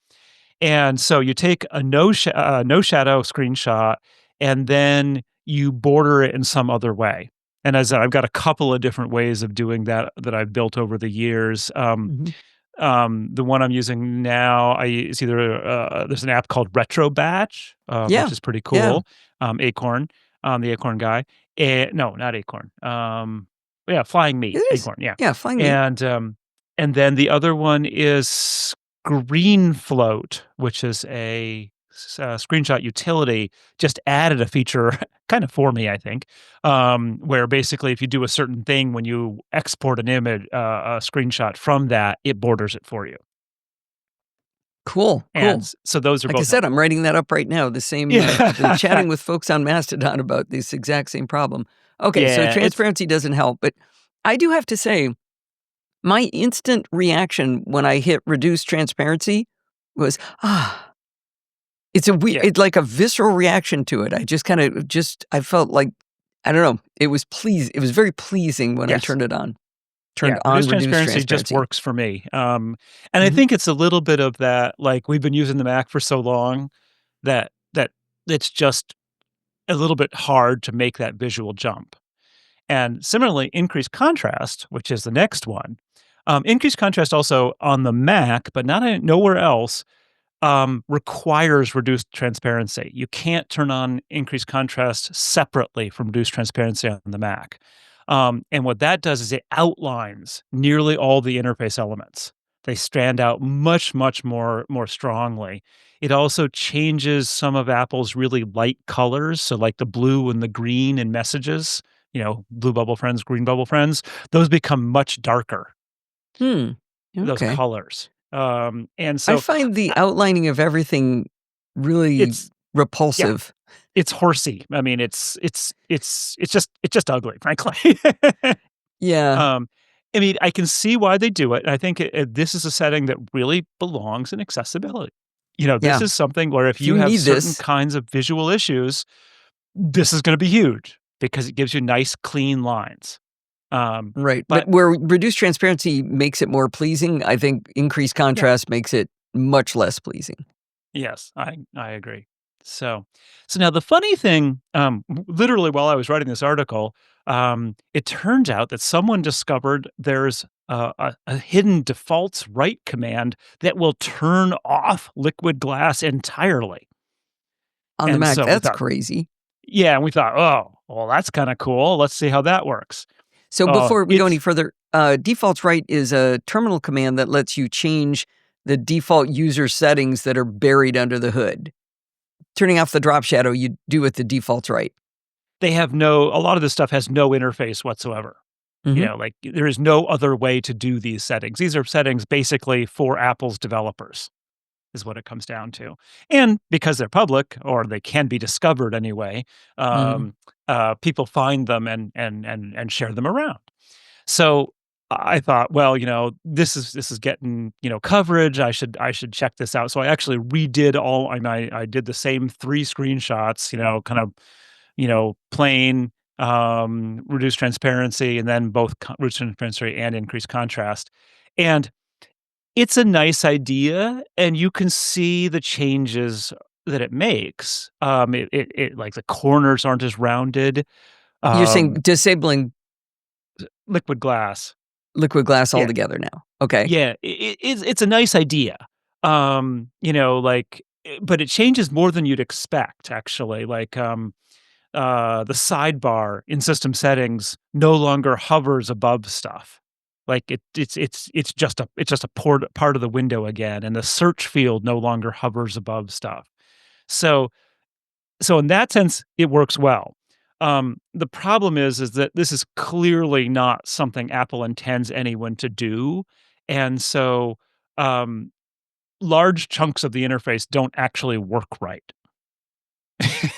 And so you take a no shadow screenshot, and then you border it in some other way. And as I've got a couple of different ways of doing that that I've built over the years. Mhm. The one I'm using now, I use either there's an app called Retro Batch, which Yeah. is pretty Yeah. cool. Acorn, the Acorn guy. No, not Acorn. Yeah, Flying It Meat, is. Acorn, yeah. Yeah, flying meat. And and then the other one is Screen Float, which is a screenshot utility. Just added a feature, kind of for me, I think, where basically if you do a certain thing when you export an image, a screenshot from that, it borders it for you. Cool, And cool. so those are Like I both said, I'm helpful. writing that up right now. The same, I've been Yeah. chatting with folks on Mastodon about this exact same problem. Okay, so Yeah, it's transparency doesn't help, but I do have to say, my instant reaction when I hit reduce transparency was, "Ah." yeah, It's like a visceral reaction to it. I just kinda I felt like, I don't know, it was very pleasing when I yes. turned Yeah, on reduced reduce transparency just transparency. works for me. And I Mhm. think it's a little bit of that, like, we've been using the Mac for so long that it's just a little bit hard to make that visual jump. And similarly, increased contrast, which is the next one. Increased contrast also on the Mac, but nowhere else, requires reduced transparency. You can't turn on increased contrast separately from reduced transparency on the Mac. And what that does is it outlines nearly all the interface elements. They stand out much more strongly. It also changes some of Apple's really light colors, so like the blue and the green in messages, blue bubble friends, green bubble friends, those become much darker, Hmm, those okay. colors. And I so find the outlining of everything really it's yeah, repulsive. it's horsey. I mean, it's just ugly, frankly. Yeah, Um, I mean, I can see why they do it, and I think this is a setting that really belongs in accessibility. This yeah. is something where if If you you have need certain this, kinds of visual issues, this is gonna be huge because it gives you nice clean lines. right, but But where reduced transparency makes it more pleasing, I think increased yeah. contrast makes it much less pleasing. Yes, I agree. So so now the funny thing, literally while I was writing this article, it turns out that someone discovered there's a hidden defaults write command that will turn off liquid glass entirely. On the And Mac, so we that's thought, crazy. yeah, and we thought, oh, well, that's kind of cool. Let's see how that works. So before we go any It's further, defaults right is a terminal command that lets you change the default user settings that are buried under the hood. Turning off the drop shadow, you do with the defaults right. they have no a lot of this stuff has no interface whatsoever. Mhm. Like there is no other way to do these settings. These are settings basically for Apple's developers, is what it comes down to. And because they're public, or they can be discovered anyway, Mhm. people find them and share them around. So I thought, well, this is getting coverage. I should check this out. So I actually redid all. I did the same three screenshots. Kind of plain, reduced transparency, and then both reduced transparency and increased contrast. And it's a nice idea, and you can see the changes that it makes. Like the corners aren't as rounded. You're saying Um, disabling Liquid glass. liquid glass Yeah, altogether now. Okay. yeah. It's a nice idea. But it changes more than you'd expect. Actually, like the sidebar in system settings no longer hovers above stuff. Like it's just a part of the window again, and the search field no longer hovers above stuff. So so in that sense, it works well. The problem is that this is clearly not something Apple intends anyone to do, And so, um, large chunks of the interface don't actually work right.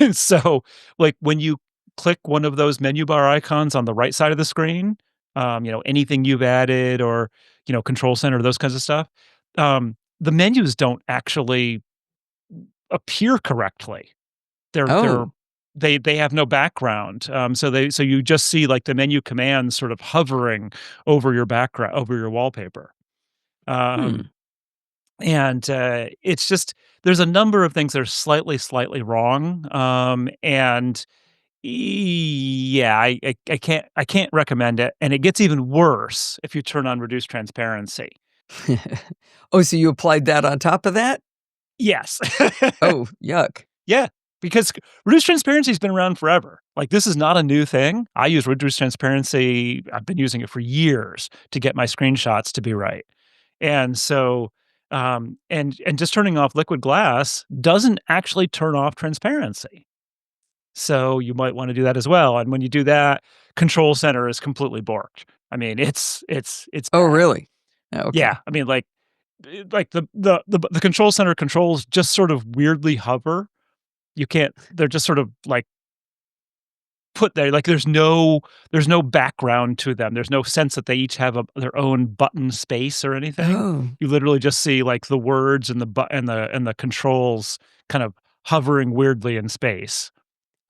And so, like, when you click one of those menu bar icons on the right side of the screen, anything you've added or, control center, those kinds of stuff, the menus don't actually appear correctly. They're Oh. they have no background. So you just see, like, the menu commands sort of hovering over your background, over your wallpaper. Hmm. Um, and it's just there's a number of things that are slightly wrong, and yeah, I can't recommend it, and it gets even worse if you turn on reduced transparency. Oh, so you applied that on top of that? Yes. Oh, yuck. Yeah, because reduced transparency has been around forever. Like, this is not a new thing. I use reduced transparency. I've been using it for years to get my screenshots to be right. And so, and just turning off liquid glass doesn't actually turn off transparency. So you might want to do that as well. And when you do that, control center is completely borked. I mean, it's Oh, bad. really? Yeah, Okay. I mean, like the control center controls just sort of weirdly hover. You can't they're just sort of, like, put there, like, there's no background to them. There's no sense that they each have their own button space or anything. Oh. You literally just see, like, the words and the controls kind of hovering weirdly in space.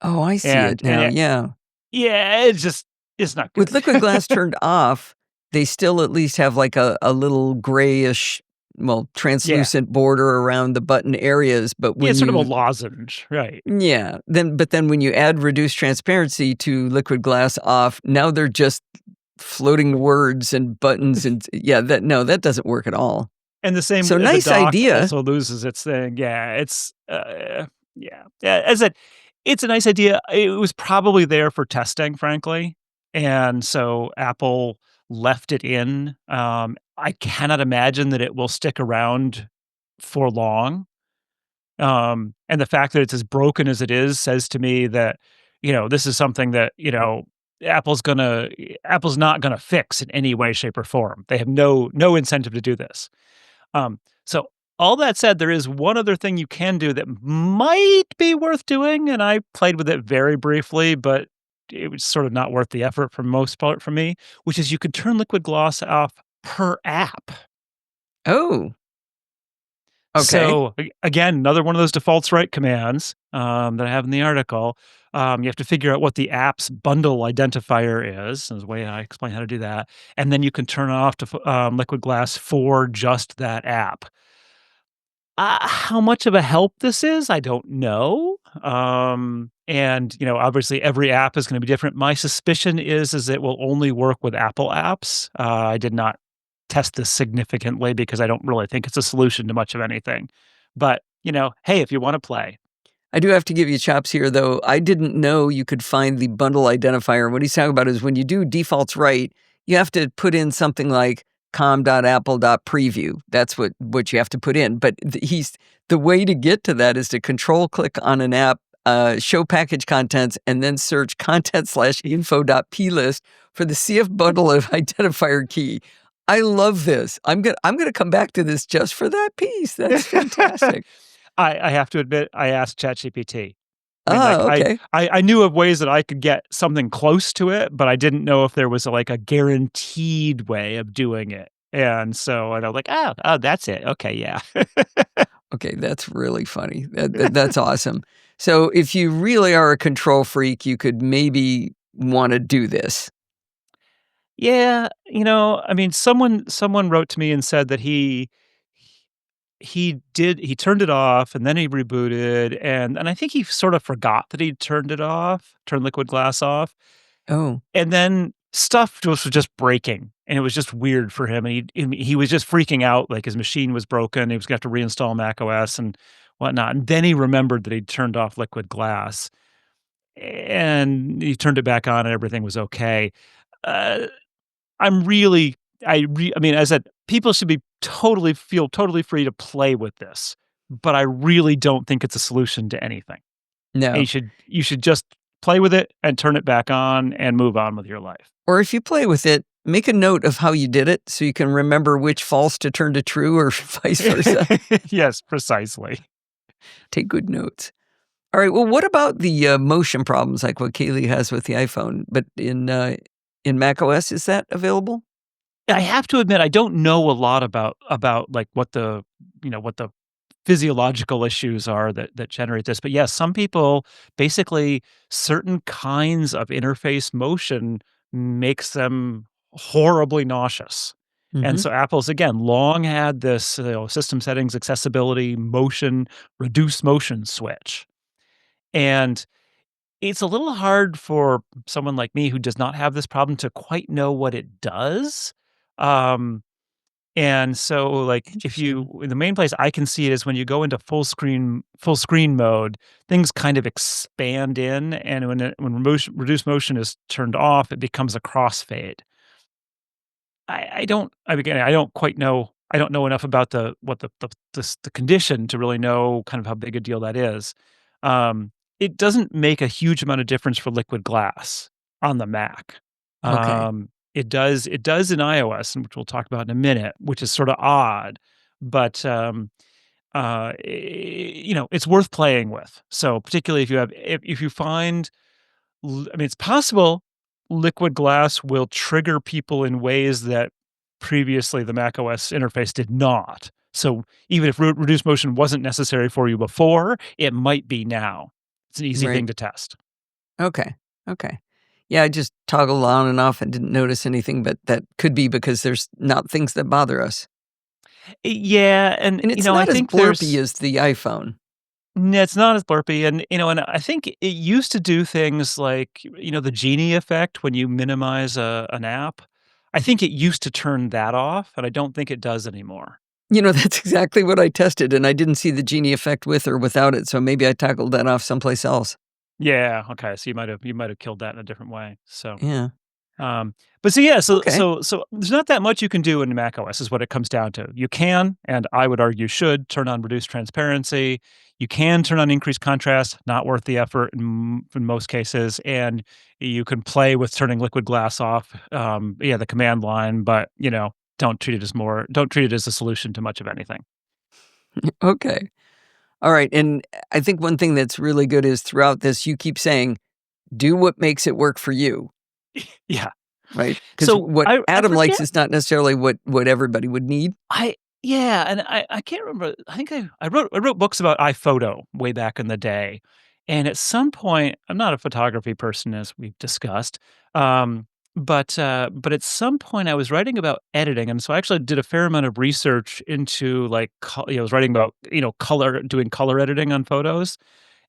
Oh, I see it And now, it yeah. yeah, it's not With good. liquid glass turned off, they still at least have, like, a little grayish, well, Yeah. translucent border around the button areas, but Yeah, when it's sort of a you lozenge, right. yeah, then when you add reduced transparency to liquid glass off, now they're just floating words and buttons and yeah, that no, that doesn't work at all. And the same So the nice dock idea. also loses its thing. Yeah, yeah. Yeah, as I it's a nice idea. It was probably there for testing, frankly, and so Apple left it in. I cannot imagine that it will stick around for long. And the fact that it's as broken as it is says to me that, this is something that, Apple's gonna Apple's not gonna fix in any way, shape, or form. They have no incentive to do this. So all that said, there is one other thing you can do that might be worth doing, and I played with it very briefly, but it was sort of not worth the effort for most part for me, which is you could turn liquid gloss off per app. Oh, okay. So again, another one of those defaults right commands that I have in the article. You have to figure out what the app's bundle identifier is. There's a way I explain how to do that, and then you can turn off liquid glass for just that app. How much of a help this is, I don't know. And obviously every app is going to be different. My suspicion is it will only work with Apple apps. I did not test this significantly because I don't really think it's a solution to much of anything. But hey, if you want to play, I do have to give you chops here, though. I didn't know you could find the bundle identifier. What he's talking about is when you do defaults right, you have to put in something like com.apple.preview. That's what you have to put in. But the way to get to that is to control click on an app, show package contents, and then search content/info.plist for the CF bundle of identifier key. I love this. I'm gonna come back to this just for that piece. That's fantastic. I have to admit, I asked ChatGPT. I mean, Ah, like, okay. I knew of ways that I could get something close to it, but I didn't know if there was, like, a guaranteed way of doing it, and I was like, "Oh, that's it. Okay, yeah." Okay, that's really funny. That's awesome. So if you really are a control freak, you could maybe wanna do this. Yeah, I mean, someone wrote to me and said that he turned it off and then he rebooted, and I think he sort of forgot that he'd turned liquid glass off, Oh, and then stuff just was just breaking, and it was just weird for him, and he was just freaking out, like his machine was broken, he was gonna have to reinstall macOS and whatnot, and then he remembered that he'd turned off liquid glass, and he turned it back on and everything was okay. Uh, I'm really I mean, as I said, people should feel totally free to play with this, but I really don't think it's a solution to anything. And no. you should just play with it and turn it back on and move on with your life. Or if you play with it, make a note of how you did it so you can remember which false to turn to true or vice versa. Yes, precisely. Take good notes. All right. Well, what about the motion problems like what Kaylee has with the iPhone? But in macOS, is that available? I have to admit, I don't know a lot about like what the what the physiological issues are that generate this. But yes, some people basically certain kinds of interface motion makes them horribly nauseous. And Hmm. so Apple's again long had this system settings, accessibility, motion, reduce motion switch. And it's a little hard for someone like me who does not have this problem to quite know what it does. Um, and so, like, if Interesting. you the main place I can see it is when you go into full screen mode, things kind of expand in, and when reduce motion is turned off, it becomes a crossfade. I don't again, I don't quite know I don't know enough about the condition to really know kind of how big a deal that is. It doesn't make a huge amount of difference for liquid glass on the Mac. Okay. It does in iOS, and which we'll talk about in a minute, which is sorta odd, but, it's worth playing with. So, particularly if you find I mean, it's possible liquid glass will trigger people in ways that previously the macOS interface did not. So even if reduced motion wasn't necessary for you before, it might be now. It's an easy Right. thing to test. Okay. Okay. Yeah, I just toggled on and off and didn't notice anything, but that could be because there's not things that bother us. Yeah, and And it's I not as think blurpy as the iPhone. it's not as blurpy, and I think it used to do things like the genie effect when you minimize an app. I think it used to turn that off, and I don't think it does anymore. That's exactly what I tested, and I didn't see the genie effect with or without it, so maybe I toggled that off someplace else. Yeah, okay, so you might have killed that in a different way, so, Yeah. um, but so yeah, so Okay. so so there's not that much you can do in macOS is what it comes down to. You can, and I would argue should, turn on reduced transparency. You can turn on increased contrast, not worth the effort in most cases, and you can play with turning liquid glass off, the command line, but, don't treat it as a solution to much of anything. Okay. All right, and I think one thing that's really good is throughout this, you keep saying, "Do what makes it work for you," Yeah. right? Because So, what I Adam likes forget is not necessarily what everybody would need. I yeah, and I can't remember. I think I wrote books about iPhoto way back in the day, and at some point, I'm not a photography person as we've discussed, but at some point I was writing about editing, and so I actually did a fair amount of research into like I was writing about doing color editing on photos,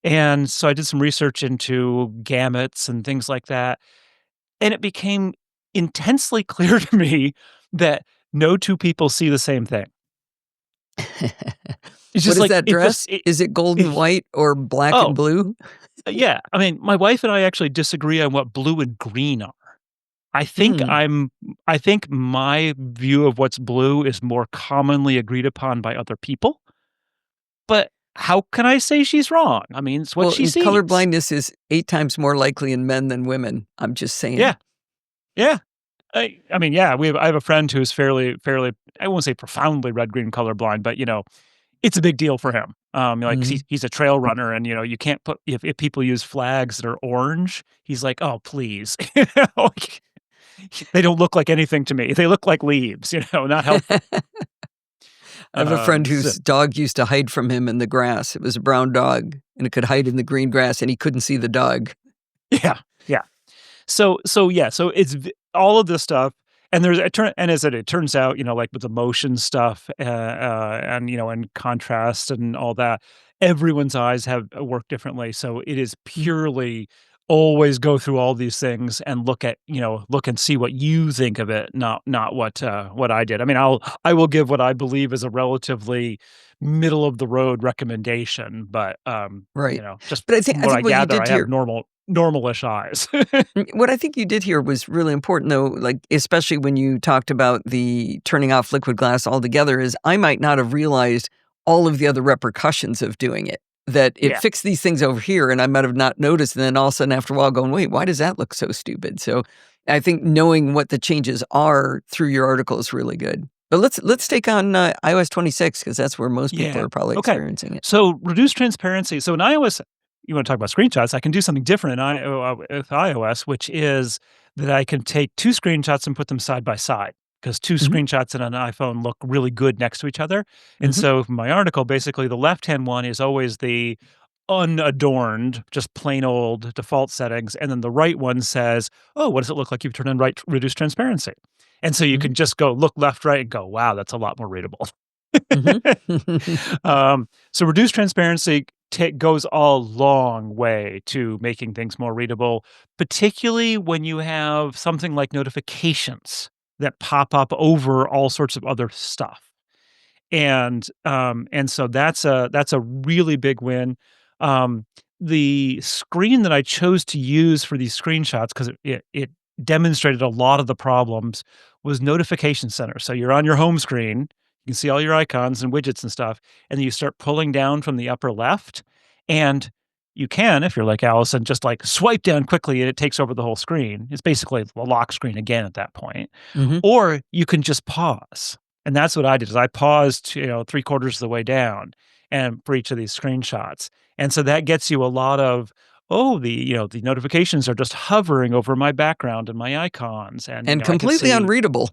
and so I did some research into gamuts and things like that, and it became intensely clear to me that no two people see the same thing. It's What just is like that dress? Is it gold and white or black and oh, blue? yeah, I mean, my wife and I actually disagree on what blue and green are. I think Hmm. I'm I think my view of what's blue is more commonly agreed upon by other people, but how can I say she's wrong? I mean, it's what Well, she and color sees. blindness is 8 times more likely in men than women. I'm just Yeah, saying. yeah. I mean, yeah, I have a friend who's fairly I won't say profoundly red green colorblind, but it's a big deal for him. 'Cause Mhm. he's a trail runner, and you can't put if people use flags that are orange, he's like, "Oh, please." Like, they don't look like anything to me. They look like leaves, not helpful. I have a friend So whose dog used to hide from him in the grass. It was a brown dog, and it could hide in the green grass, and he couldn't see the dog. yeah, yeah. So it's all of this stuff, and there's it turn and as it turns out, like with the motion stuff, and and contrast and all that, everyone's eyes have work differently. So it is Mm. purely always go through all these things and look and see what you think of it, not what I did. I mean, I will give what I believe is a relatively middle of the road recommendation, but Right. just But from I what I think what you gather, did I have here normalish eyes. what I think you did here was really important, though, like, especially when you talked about the turning off liquid glass altogether, is I might not have realized all of the other repercussions of doing it, that it Yeah. fixed these things over here, and I might have not noticed, and then all of a sudden after a while going, "Wait, why does that look so stupid?" So, I think knowing what the changes are through your article is really good. But let's take on iOS 26 because that's where most people Yeah. are probably Okay. experiencing it. So reduce transparency. So in iOS, you want to talk about screenshots, I can do something different with iOS, which is that I can take two screenshots and put them side by side because two Mhm, screenshots in an iPhone look really good next to each other. And mhm, so for my article, basically the left-hand one is always the unadorned, just plain old default settings. And then the right one says, oh, what does it look like you've turned on right reduce transparency? And so you mhm, can just go look left, right, and go, wow, that's a lot more readable. mhm. So reduced transparency goes a long way to making things more readable, particularly when you have something like notifications that pop up over all sorts of other stuff. And so that's a really big win. Um, the screen that I chose to use for these screenshots, because it demonstrated a lot of the problems, was Notification Center. So you're on your home screen, you can see all your icons and widgets and stuff, and then you start pulling down from the upper left, and you can, if you're like Allison, just like swipe down quickly and it takes over the whole screen. It's basically a lock screen again at that point. Mhm. Or you can just pause. And that's what I did is I paused, 3/4 of the way down and for each of these screenshots. And so that gets you a lot of, oh, the notifications are just hovering over my background and my icons. And, And I can completely see, unreadable.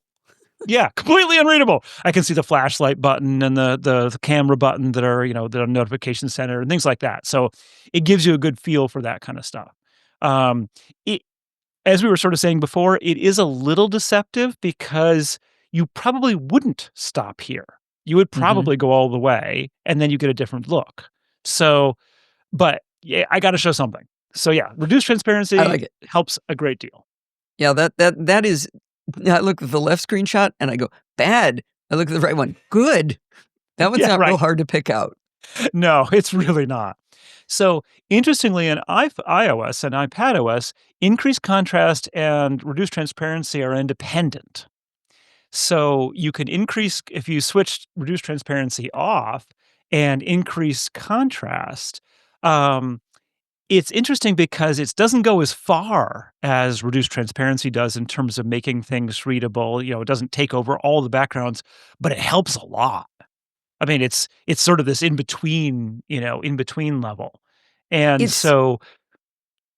yeah, completely unreadable. I can see the flashlight button and the camera button that are, that are notification center and things like that. So it gives you a good feel for that kind of stuff. Um, it, as we were sort of saying before, it is a little deceptive because you probably wouldn't stop here. You would Mhm. probably go all the way and then you get a different look. So, but yeah, I got to show something. So yeah, reduced I transparency like it. helps a great deal. Yeah, that is I look at the left screenshot and I go, "Bad." I look at the right one, "Good." That one's Yeah, not real right. hard to pick out. No, it's really not. So interestingly, in iOS and iPadOS, increased contrast and reduced transparency are independent. So you can increase if you switch reduce transparency off and increase contrast. Um, it's interesting because it doesn't go as far as reduced transparency does in terms of making things readable. It doesn't take over all the backgrounds, but it helps a lot. I mean, it's sort of this in between level. And It's so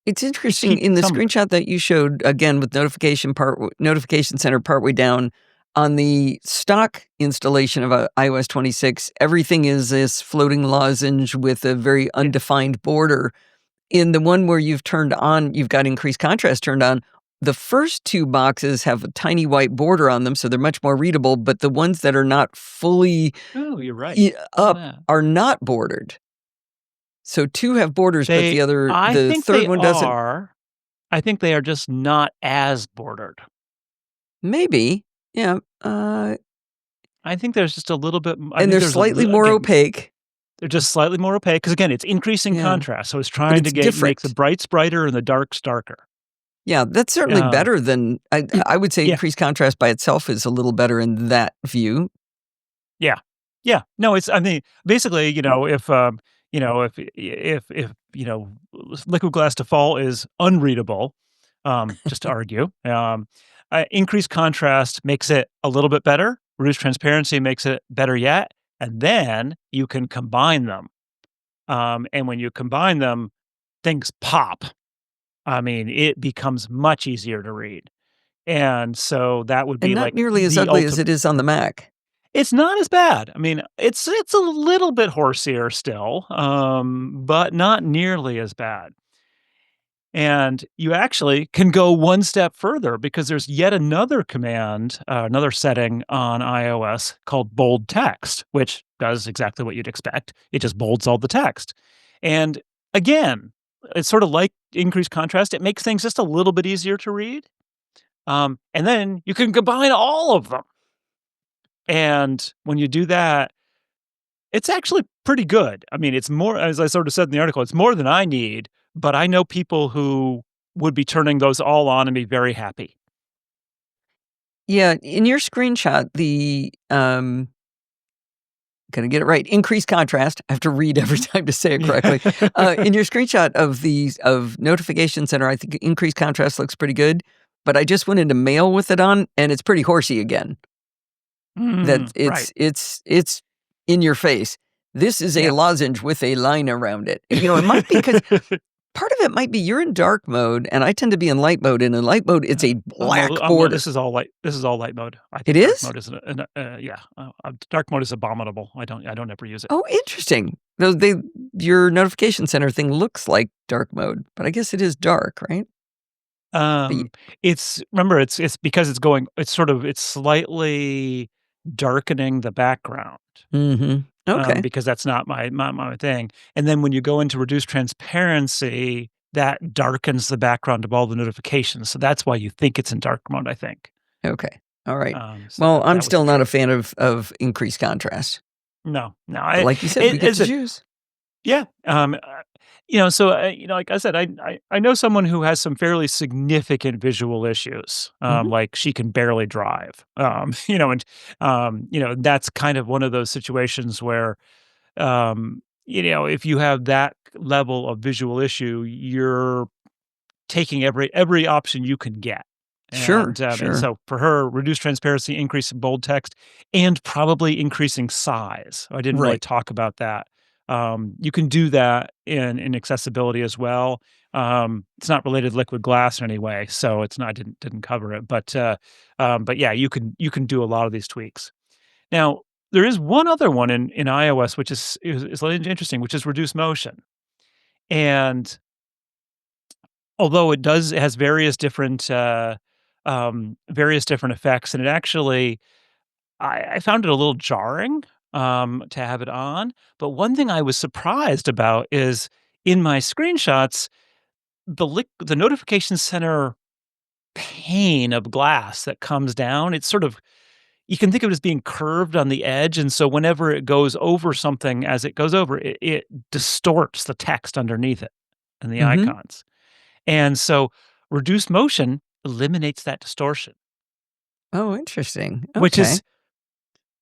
It's it interesting keeps in the some of it. screenshot that you showed, again, with notification center partway down, on the stock installation of iOS 26, everything is this floating lozenge with a very Yeah. undefined border. In the one where you've got increased contrast turned on, the first 2 boxes have a tiny white border on them, so they're much more readable, but the ones that are not fully Oh, you're right. up Yeah. are not bordered. So 2 have borders, but They I the think third they one doesn't. are. I think they are just not as bordered. Maybe. Yeah, I think there's just a little bit I and think they're there's a slightly little more again, opaque. they're just slightly more opaque because again, it's increasing Yeah, contrast, so it's but trying to it's get make the different. brights brighter and the darks darker. Yeah, that's certainly Um, better than I would say yeah, increased contrast by itself is a little better in that view. yeah, yeah. No, it's I mean, basically, if liquid glass to fall is unreadable, just to argue, increased contrast makes it a little bit better, reduced transparency makes it better yet, and then you can combine them. And when you combine them, things pop. I mean, it becomes much easier to read. And so that would And be not like nearly as the ugly as ultimate. it is on the Mac. It's not as bad. I mean, it's a little bit horseier still, but not nearly as bad. And you actually can go one step further because there's yet another command, another setting on iOS called bold text, which does exactly what you'd expect. It just bolds all the text. And again, it's sort of like increased contrast. It makes things just a little bit easier to read. And then you can combine all of them. And when you do that, it's actually pretty good. I mean, it's more, as I sort of said in the article, it's more than I need, but I know people who would be turning those all on and be very happy. Yeah, in your screenshot, gonna get it right, increased contrast, I have to read every time to say it Yeah. correctly. In your screenshot of notification center, I think increased contrast looks pretty good, but I just went into mail with it on, and it's pretty horsey again. That Right. it's in your face. This is a Yeah. lozenge with a line around it. It might be because part of it might be you're in dark mode, and I tend to be in light mode, and in light mode, it's a black border. This is all light mode. I It think dark is? mode is yeah, dark mode is abominable. I don't ever use it. Oh, interesting. Your notification center thing looks like dark mode, but I guess it is dark, right? But y Remember, it's because it's slightly darkening the background, Mhm. Okay. because that's not my thing, and then when you go into reduce transparency, that darkens the background of all the notifications, so that's why you think it's in dark mode, I think. Okay. Alright. So Well, I'm that was the still not a trick. fan of increased contrast. No, no, But like you said, we get it's to a choose. yeah, like I said, I know someone who has some fairly significant visual issues, Mhm. like she can barely drive, and that's kind of one of those situations where, if you have that level of visual issue, you're taking every option you can get. Sure, And sure. so for her, reduce transparency, increase in bold text, and probably increasing size. I didn't really Right. talk about that. You can do that in accessibility as well. It's not related to liquid glass in any way, so it's not I didn't cover it. But yeah, you can do a lot of these tweaks. Now, there is one other one in iOS which is interesting, which is reduce motion. And although it has various different effects, and it actually I found it a little jarring, to have it on, but one thing I was surprised about is in my screenshots, the notification center pane of glass that comes down, it's sort of you can think of it as being curved on the edge, and so whenever it goes over something, as it goes over, it distorts the text underneath it and the Mhm. icons. And so reduced motion eliminates that distortion, Oh, interesting. which Okay. is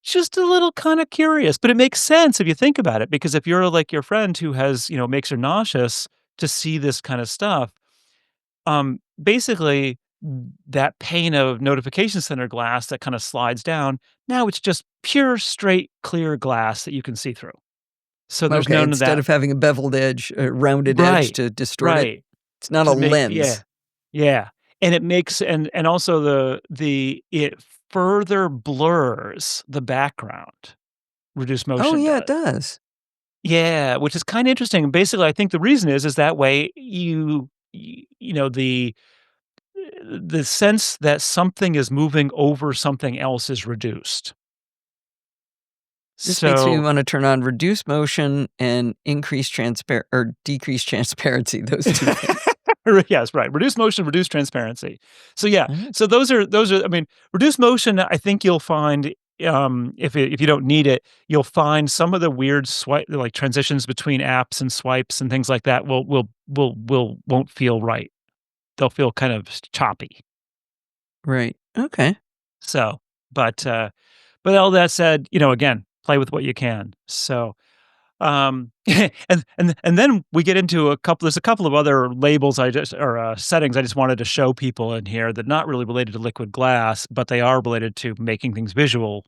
just a little kind of curious, but it makes sense if you think about it. Because if you're like your friend who makes her nauseous to see this kind of stuff, basically that pane of notification center glass that kind of slides down, now it's just pure, straight, clear glass that you can see through. So there's Okay, none of instead that. of having a beveled edge, a rounded edge Right, to distort it, right. it's not a To make yeah. lens. Yeah, and it makes and also it further blurs the background, reduced Oh, motion yeah, it does. does. Yeah, which is kinda interesting, and basically, I think the reason is that way the sense that something is moving over something else is reduced. This makes me So wanna turn on reduce motion and increase or decrease transparency, those 2 things. Yes, right. Reduce motion, reduce transparency. So yeah, Mhm. so those are. I mean, reduce motion. I think you'll find if you don't need it, you'll find some of the weird swipe like transitions between apps and swipes and things like that won't feel right. They'll feel kind of choppy. Right. Okay. So, but all that said, again, play with what you can. So and then we get into there's a couple of other labels settings I just wanted to show people in here that not really related to liquid glass, but they are related to making things visual,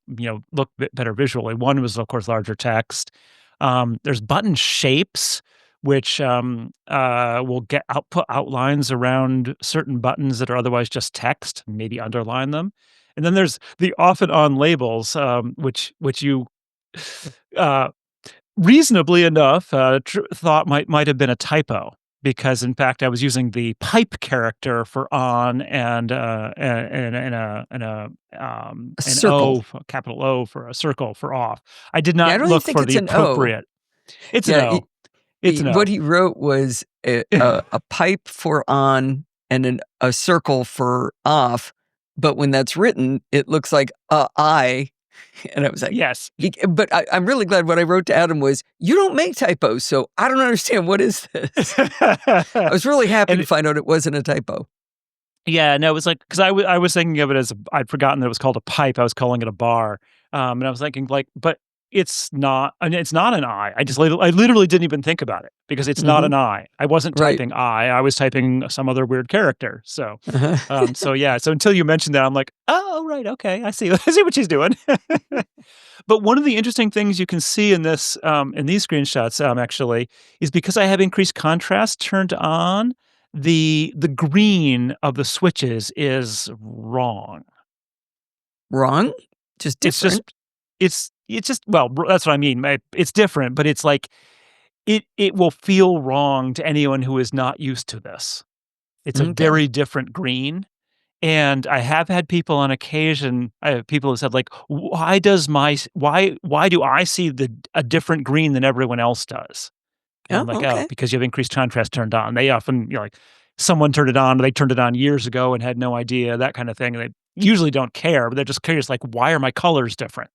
look better visually. One was, of course, larger text. There's button shapes, which will get output outlines around certain buttons that are otherwise just text, maybe underline them. And then there's the off and on labels, which you uh, reasonably enough, thought might have been a typo because, in fact, I was using the pipe character for on A an circle. capital O for a circle for off. I did Yeah, I not don't even look think for it's the an O. appropriate. It's an Yeah, O. It's an what O. he wrote was a pipe for on and a circle for off, but when that's written, it looks like a I, and I was like, Yes. but I'm really glad what I wrote to Adam was, "You don't make typos, so I don't understand what is this?" I was really happy to And find out it wasn't a typo. yeah, no, it was like because I was thinking of it as I'd forgotten that it was called a pipe. I was calling it a bar, and I was thinking like, but it's not and it's not an I. I literally didn't even think about it because it's not Mhm. an I. I wasn't Right. typing I was typing some other weird character. So, Uh-huh. yeah, so until you mentioned that, I'm like, "Oh, right, okay, I see I see what she's doing." But one of the interesting things you can see in in these screenshots, actually, is because I have increased contrast turned on, the green of the switches is wrong. Wrong? Just It's just different? it's just well, that's what I mean, it's different, but it's like it will feel wrong to anyone who is not used to this. It's a Okay. very different green, and I have had people on occasion I have people who said, like, "Why does my s why do I see a different green than everyone else does?" And Oh, I'm like, "Oh, okay. because you have increased contrast turned on." They often, like, someone turned it on, they turned it on years ago and had no idea, that kinda thing, they usually don't care, but they're just curious, like, "Why are my colors different?"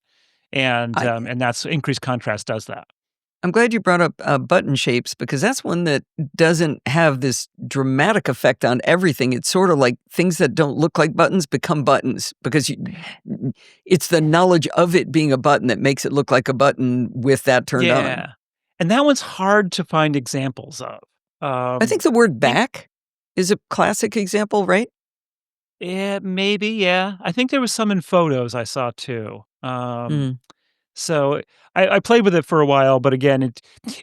I And that's increased contrast does that. I'm glad you brought up, button shapes because that's one that doesn't have this dramatic effect on everything. It's sorta like things that don't look like buttons become buttons because it's the knowledge of it being a button that makes it look like a button with that turned on. Yeah, and that one's hard to find examples of. I think Um, the word it back is a classic example, right? Yeah, maybe, yeah. I think there was some in photos I saw too. Mm, So I played with it for a while, but again,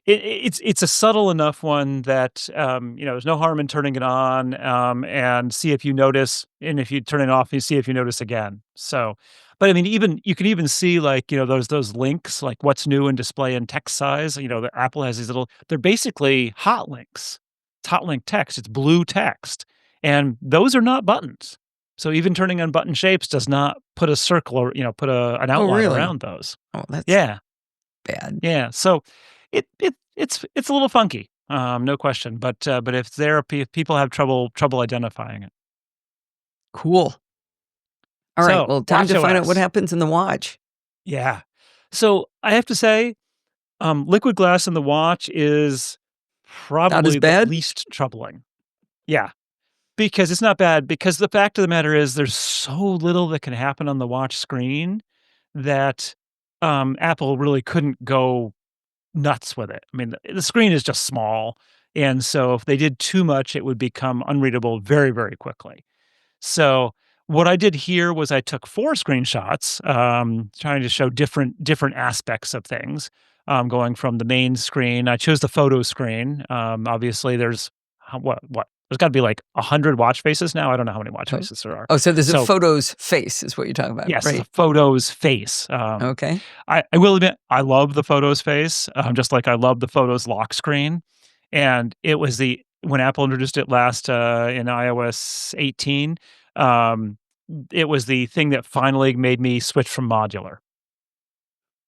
it's a subtle enough one that, there's no harm in turning it on, and see if you notice, and if you turn it off, you see if you notice again. So, but I mean, even you can even see like, those links, like what's new in display and text size, the Apple has these they're basically hot links. It's hot link text, it's blue text, and those are not buttons. So even turning on button shapes does not put a circle or, put an oh, outline really? around those. Oh, that's Yeah, bad. yeah. So it's a little funky, no question. But if if people have trouble identifying it. Cool. Alright, So well, time to find out what watch OS, happens in the watch. yeah. So I have to say, liquid glass in the watch is Not as probably the bad? least troubling. Yeah, because it's not bad. Because the fact of the matter is, there's so little that can happen on the watch screen that Apple really couldn't go nuts with it. I mean, the screen is just small, and so if they did too much, it would become unreadable very, very quickly. So what I did here was I took 4 screenshots, trying to show different aspects of things, going from the main screen. I chose the photo screen. Obviously, there's what? There's gotta be like 100 watch faces now. I don't know how many watch Oh. faces there are. Oh, so there's a So photo's face is what you're talking about, yes, the right? photos face. Okay. I will admit, I love the photos face, just like I love the photos lock screen. And it was when Apple introduced it last in iOS 18, um, it was the thing that finally made me switch from modular.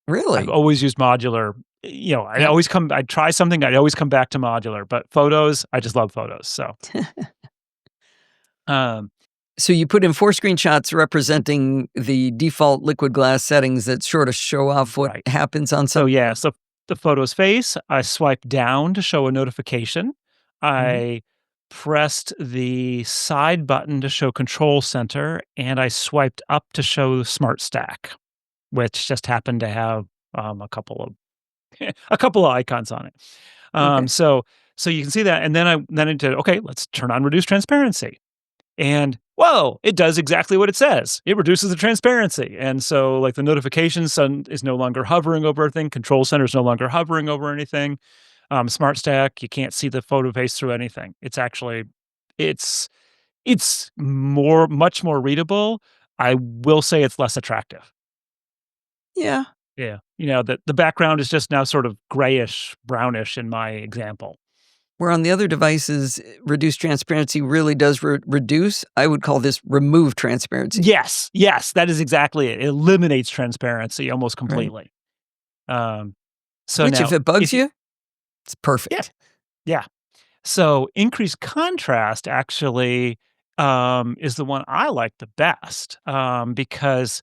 I've Really? always used modular. Yep. I'd try something, I'd always come back to modular, but photos, I just love photos. So, um, So you put in 4 screenshots representing the default liquid glass settings that sort of show off what right. happens on So, some. yeah, so the photos face, I swiped down to show a notification. Mhm. I pressed the side button to show control center, and I swiped up to show smart stack, which just happened to have a couple of a couple of icons on it. Okay. So you can see that, and then I did okay. Let's turn on reduce transparency. And whoa, it does exactly what it says. It reduces the transparency. And so like the notification sun is no longer hovering over everything. Control center is no longer hovering over anything. Smart stack, you can't see the photo face through anything. It's actually it's much more readable. I will say it's less attractive. Yeah. Yeah. The background is just now sort of grayish, brownish in my example. Where on the other devices, reduced transparency really does reduce. I would call this remove transparency. Yes, yes, that is exactly it. It eliminates transparency almost Right. completely. Um, so Which, now if it bugs if you you, it's yeah, perfect. yeah. So increased contrast actually, is the one I like the best, because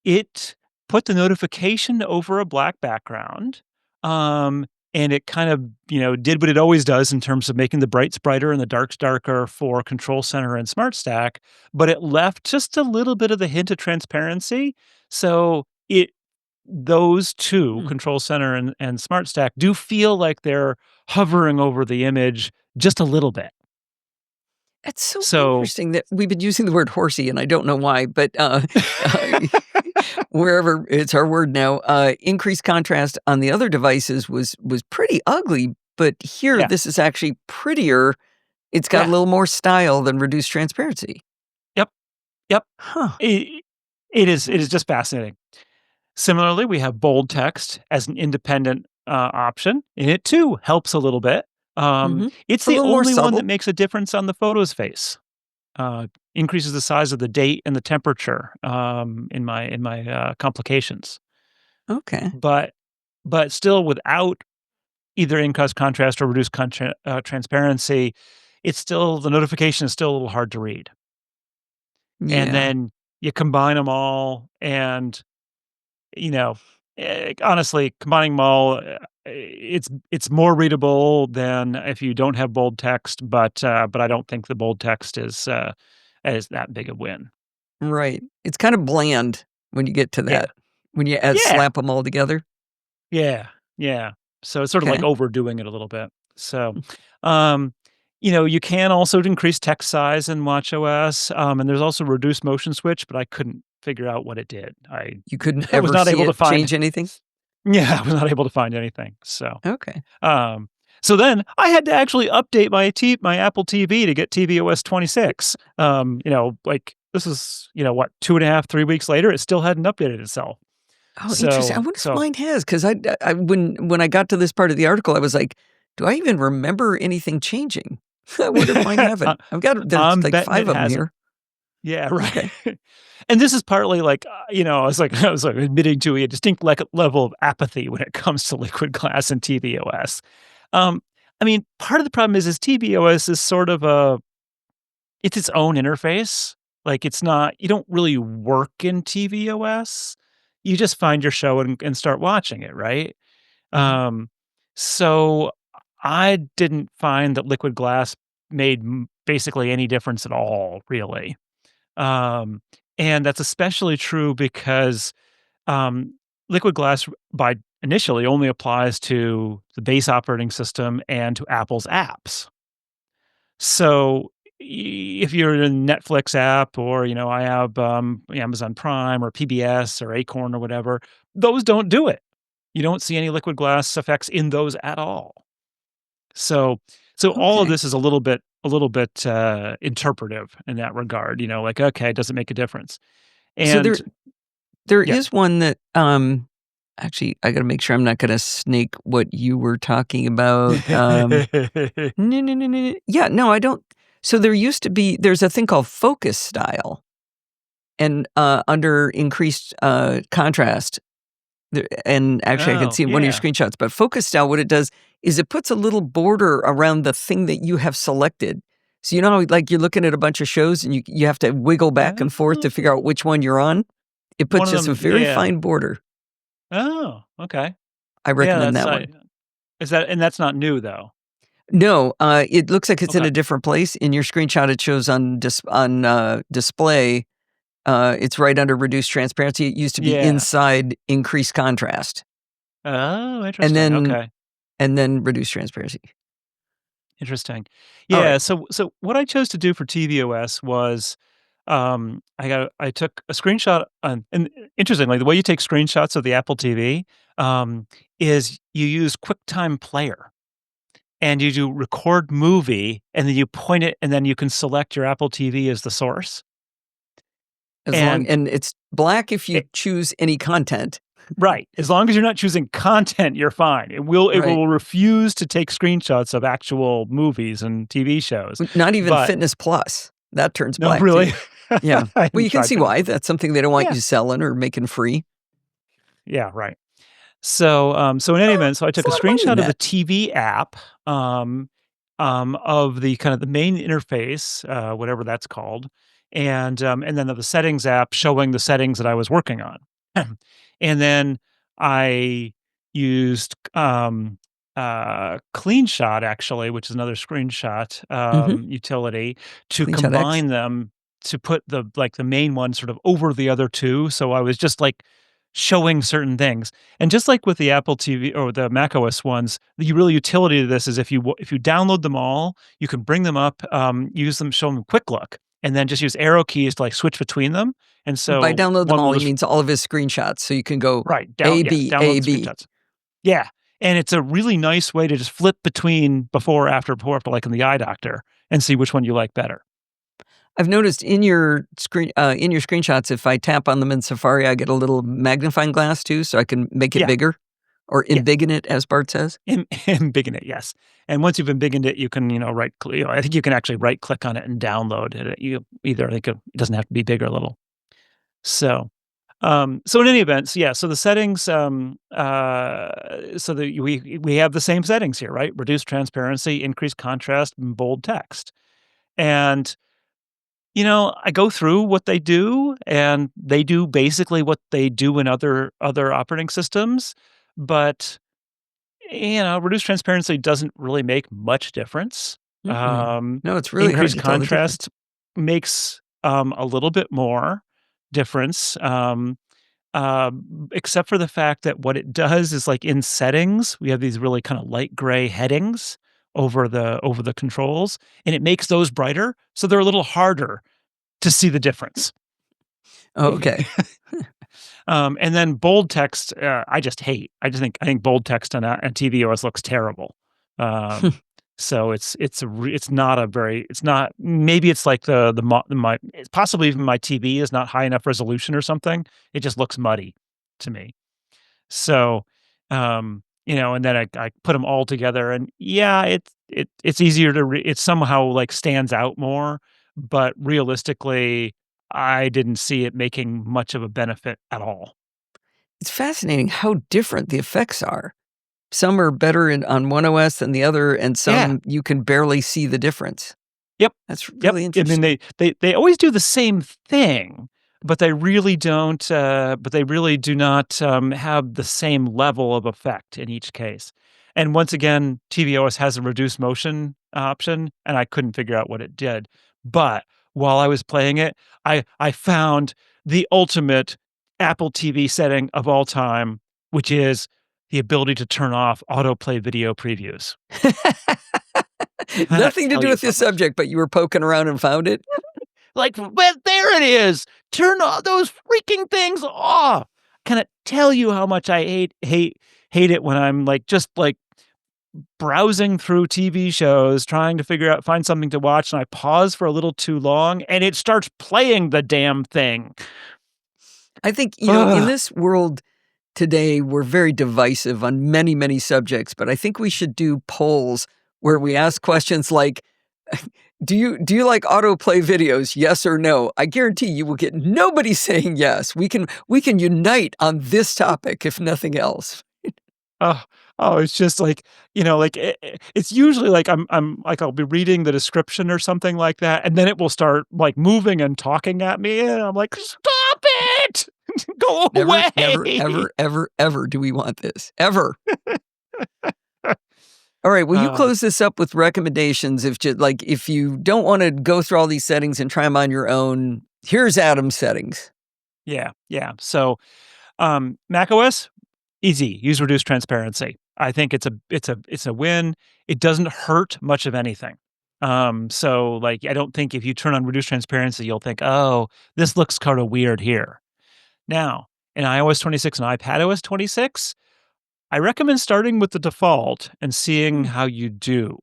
it put the notification over a black background, um, and it kind of, did what it always does in terms of making the brights brighter and the darks darker for Control Center and Smart Stack, but it left just a little bit of the hint of transparency. So it those 2, Hmm. Control Center and Smart Stack, do feel like they're hovering over the image just a little bit. It's so So interesting that we've been using the word horsey, and I don't know why, but uh, wherever it's our word now, increased contrast on the other devices was pretty ugly, but here yeah, this is actually prettier. It's got a yeah, little more style than reduced transparency. yep, yep. Huh. I it is just fascinating. Similarly, we have bold text as an independent, option, and it too helps a little bit. Mhm. It's A the little more only one that subtle. makes a difference on the photo's face. Increases the size of the date and the temperature, in my complications. Okay. But still without either increased contrast or reduced transparency, it's still the notification is still a little hard to read. And Yeah. then you combine them all and, you know, honestly, combining them all, it's more readable than if you don't have bold text, but I don't think the bold text is that big a win. Right. It's kind of bland when you get to Yeah. that. When you add Yeah. slap them all together. Yeah. Yeah. So it's sort of like Okay. overdoing it a little bit. So, um, you can also increase text size in watchOS, and there's also reduce motion switch, but I couldn't figure out what it did. I You couldn't I was ever not see able to it find change anything? yeah, I was not able to find anything. Okay. Um, so then I had to actually update my Apple TV to get tvOS 26. Like this is, what, 2.5, 3 weeks later, it still hadn't updated itself. Oh, interesting. I So wonder if so mine has, 'cause I when I got to this part of the article, I was like, "Do I even remember anything changing?" I wonder if mine haven't. I There's I'm like betting 5 it of them hasn't. here. Yeah, right. Okay. And this is partly like, I was admitting to a distinct level of apathy when it comes to liquid glass and tvOS. Um, I mean, part of the problem is tvOS is sort of it's its own interface. Like, it's not you don't really work in tvOS. You just find your show and start watching it, right? Mhm. Um, so I didn't find that liquid glass made basically any difference at all, really. Um, and that's especially true because liquid glass by initially only applies to the base operating system and to Apple's apps. So if you're in Netflix app or I have Amazon Prime or PBS or Acorn or whatever, those don't do it. You don't see any liquid glass effects in those at all. So all of Okay. this is a little bit interpretive in that regard. Like, okay, does it make a difference? So And there yeah. is one that, actually, I gotta make sure I'm not gonna snake what you were talking about. No, no, no, no, no. Yeah, no, I don't. So there's a thing called focus style, and, under increased, contrast, and actually I can Oh, see in one of your yeah. screenshots, but focus style, what it does is it puts a little border around the thing that you have selected. So, how, like, you're looking at a bunch of shows and you have to wiggle back and forth to figure out Oh, which one you're on? It one puts of just a them very yeah. fine border. Oh, okay. I Yeah, recommend that one. that's not new, though? No, it looks like it's in Okay. a different place. In your screenshot, it shows on display, it's right under reduced transparency. It used to be Yeah. inside increased contrast, Oh, and interesting, then okay. reduced transparency. Interesting. Alright. Yeah, so what I chose to do for tvOS was, I took a screenshot and interestingly, the way you take screenshots of the Apple TV, is you use QuickTime Player, and you do record movie, and then you point it, and then you can select your Apple TV as the source, As long and and it's black if you it choose any content. right, as long as you're not choosing content, you're fine. It Right. will refuse to take screenshots of actual movies and TV shows, Not even but Fitness Plus. That turns no, black really? too. Yeah. I Well, haven't you can tried see Fitness why. Plus. That's something they don't want Yeah, you selling or making free. yeah, right. So in any event, so I There's took a a lot of money in screenshot of the that. TV app, of the kind of the main interface, whatever that's called, and then of the settings app showing the settings that I was working on. And then I used, CleanShot actually, which is another screenshot, Mhm. utility to Screenshot X. combine them to put the main one sort of over the other 2. So I was just, like, showing certain things. And just like with the Apple TV or the macOS ones, the real utility of this is if you download them all, you can bring them up, use them, show them quick look, and then just use arrow keys to like switch between them. And By so download them one all, will he just means all of his screenshots. So you can go right A, down, yeah, B, download A, the B. screenshots. Yeah, and it's a really nice way to just flip between before, after, like in the eye doctor, and see which one you like better. I've noticed in your screenshots, if I tap on them in Safari, I get a little magnifying glass too, so I can make it Yeah, bigger or yeah. embiggen it, as Bart says. Embiggen it, yes. And once you've embiggened it, you can, right click. I think you can actually right click on it and download it. You either I think it doesn't have to be big or little. So, so in any event, so yeah. So the settings, so that we have the same settings here, right? Reduce transparency, increase contrast, and bold text. And I go through what they do, and they do basically what they do in other operating systems, but reduced transparency doesn't really make much difference. Mm-mm. No, it's really hard Increased to tell the difference. contrast makes a little bit more difference. Except for the fact that what it does is like in settings, we have these really kind of light gray headings over the controls, and it makes those brighter, so they're a little harder to see the difference. Oh, okay. And then bold text, I just hate. I think bold text on tvOS looks terrible. Um, so it's not a very it's not maybe it's like my possibly even my TV is not high enough resolution or something. It just looks muddy to me. So, and then I put them all together, and yeah, it's easier to it somehow like stands out more, but realistically, I didn't see it making much of a benefit at all. It's fascinating how different the effects are. Some are better on one OS than the other, and Yeah. some you can barely see the difference. Yep. That's Yep. really I mean, interesting. they always do the same thing, but they really don't. But they really do not have the same level of effect in each case. And once again, tvOS has a reduced motion option, and I couldn't figure out what it did. But while I was playing it, I found the ultimate Apple TV setting of all time, which is the ability to turn off autoplay video previews. Cannot Nothing to tell do you with how this much. subject, but you were poking around and found it? Like, well, there it is. Turn all those freaking things off. Can I tell you how much I hate it when I'm like just like browsing through TV shows trying to find something to watch, and I pause for a little too long and it starts playing the damn thing. I think, in Ugh. this world today, we're very divisive on many, many subjects, but I think we should do polls where we ask questions like, do you like autoplay videos? Yes or no? I guarantee you will get nobody saying yes. We can unite on this topic, if nothing else. Oh, oh, it's just like, like it's usually like I'm like I'll be reading the description or something like that, and then it will start like moving and talking at me, and I'm like, stop it, go Never, never, away. ever, ever, ever do we want this. Ever. All right, will you Uh, close this up with recommendations if you don't wanna go through all these settings and try them on your own, here's Adam's settings. yeah, yeah. So, macOS easy. Use reduced transparency. I think it's a win. It doesn't hurt much of anything. So like I don't think if you turn on reduced transparency, you'll think, oh, this looks kind of weird here. Now, in iOS 26 and iPadOS 26, I recommend starting with the default and seeing Hmm. how you do.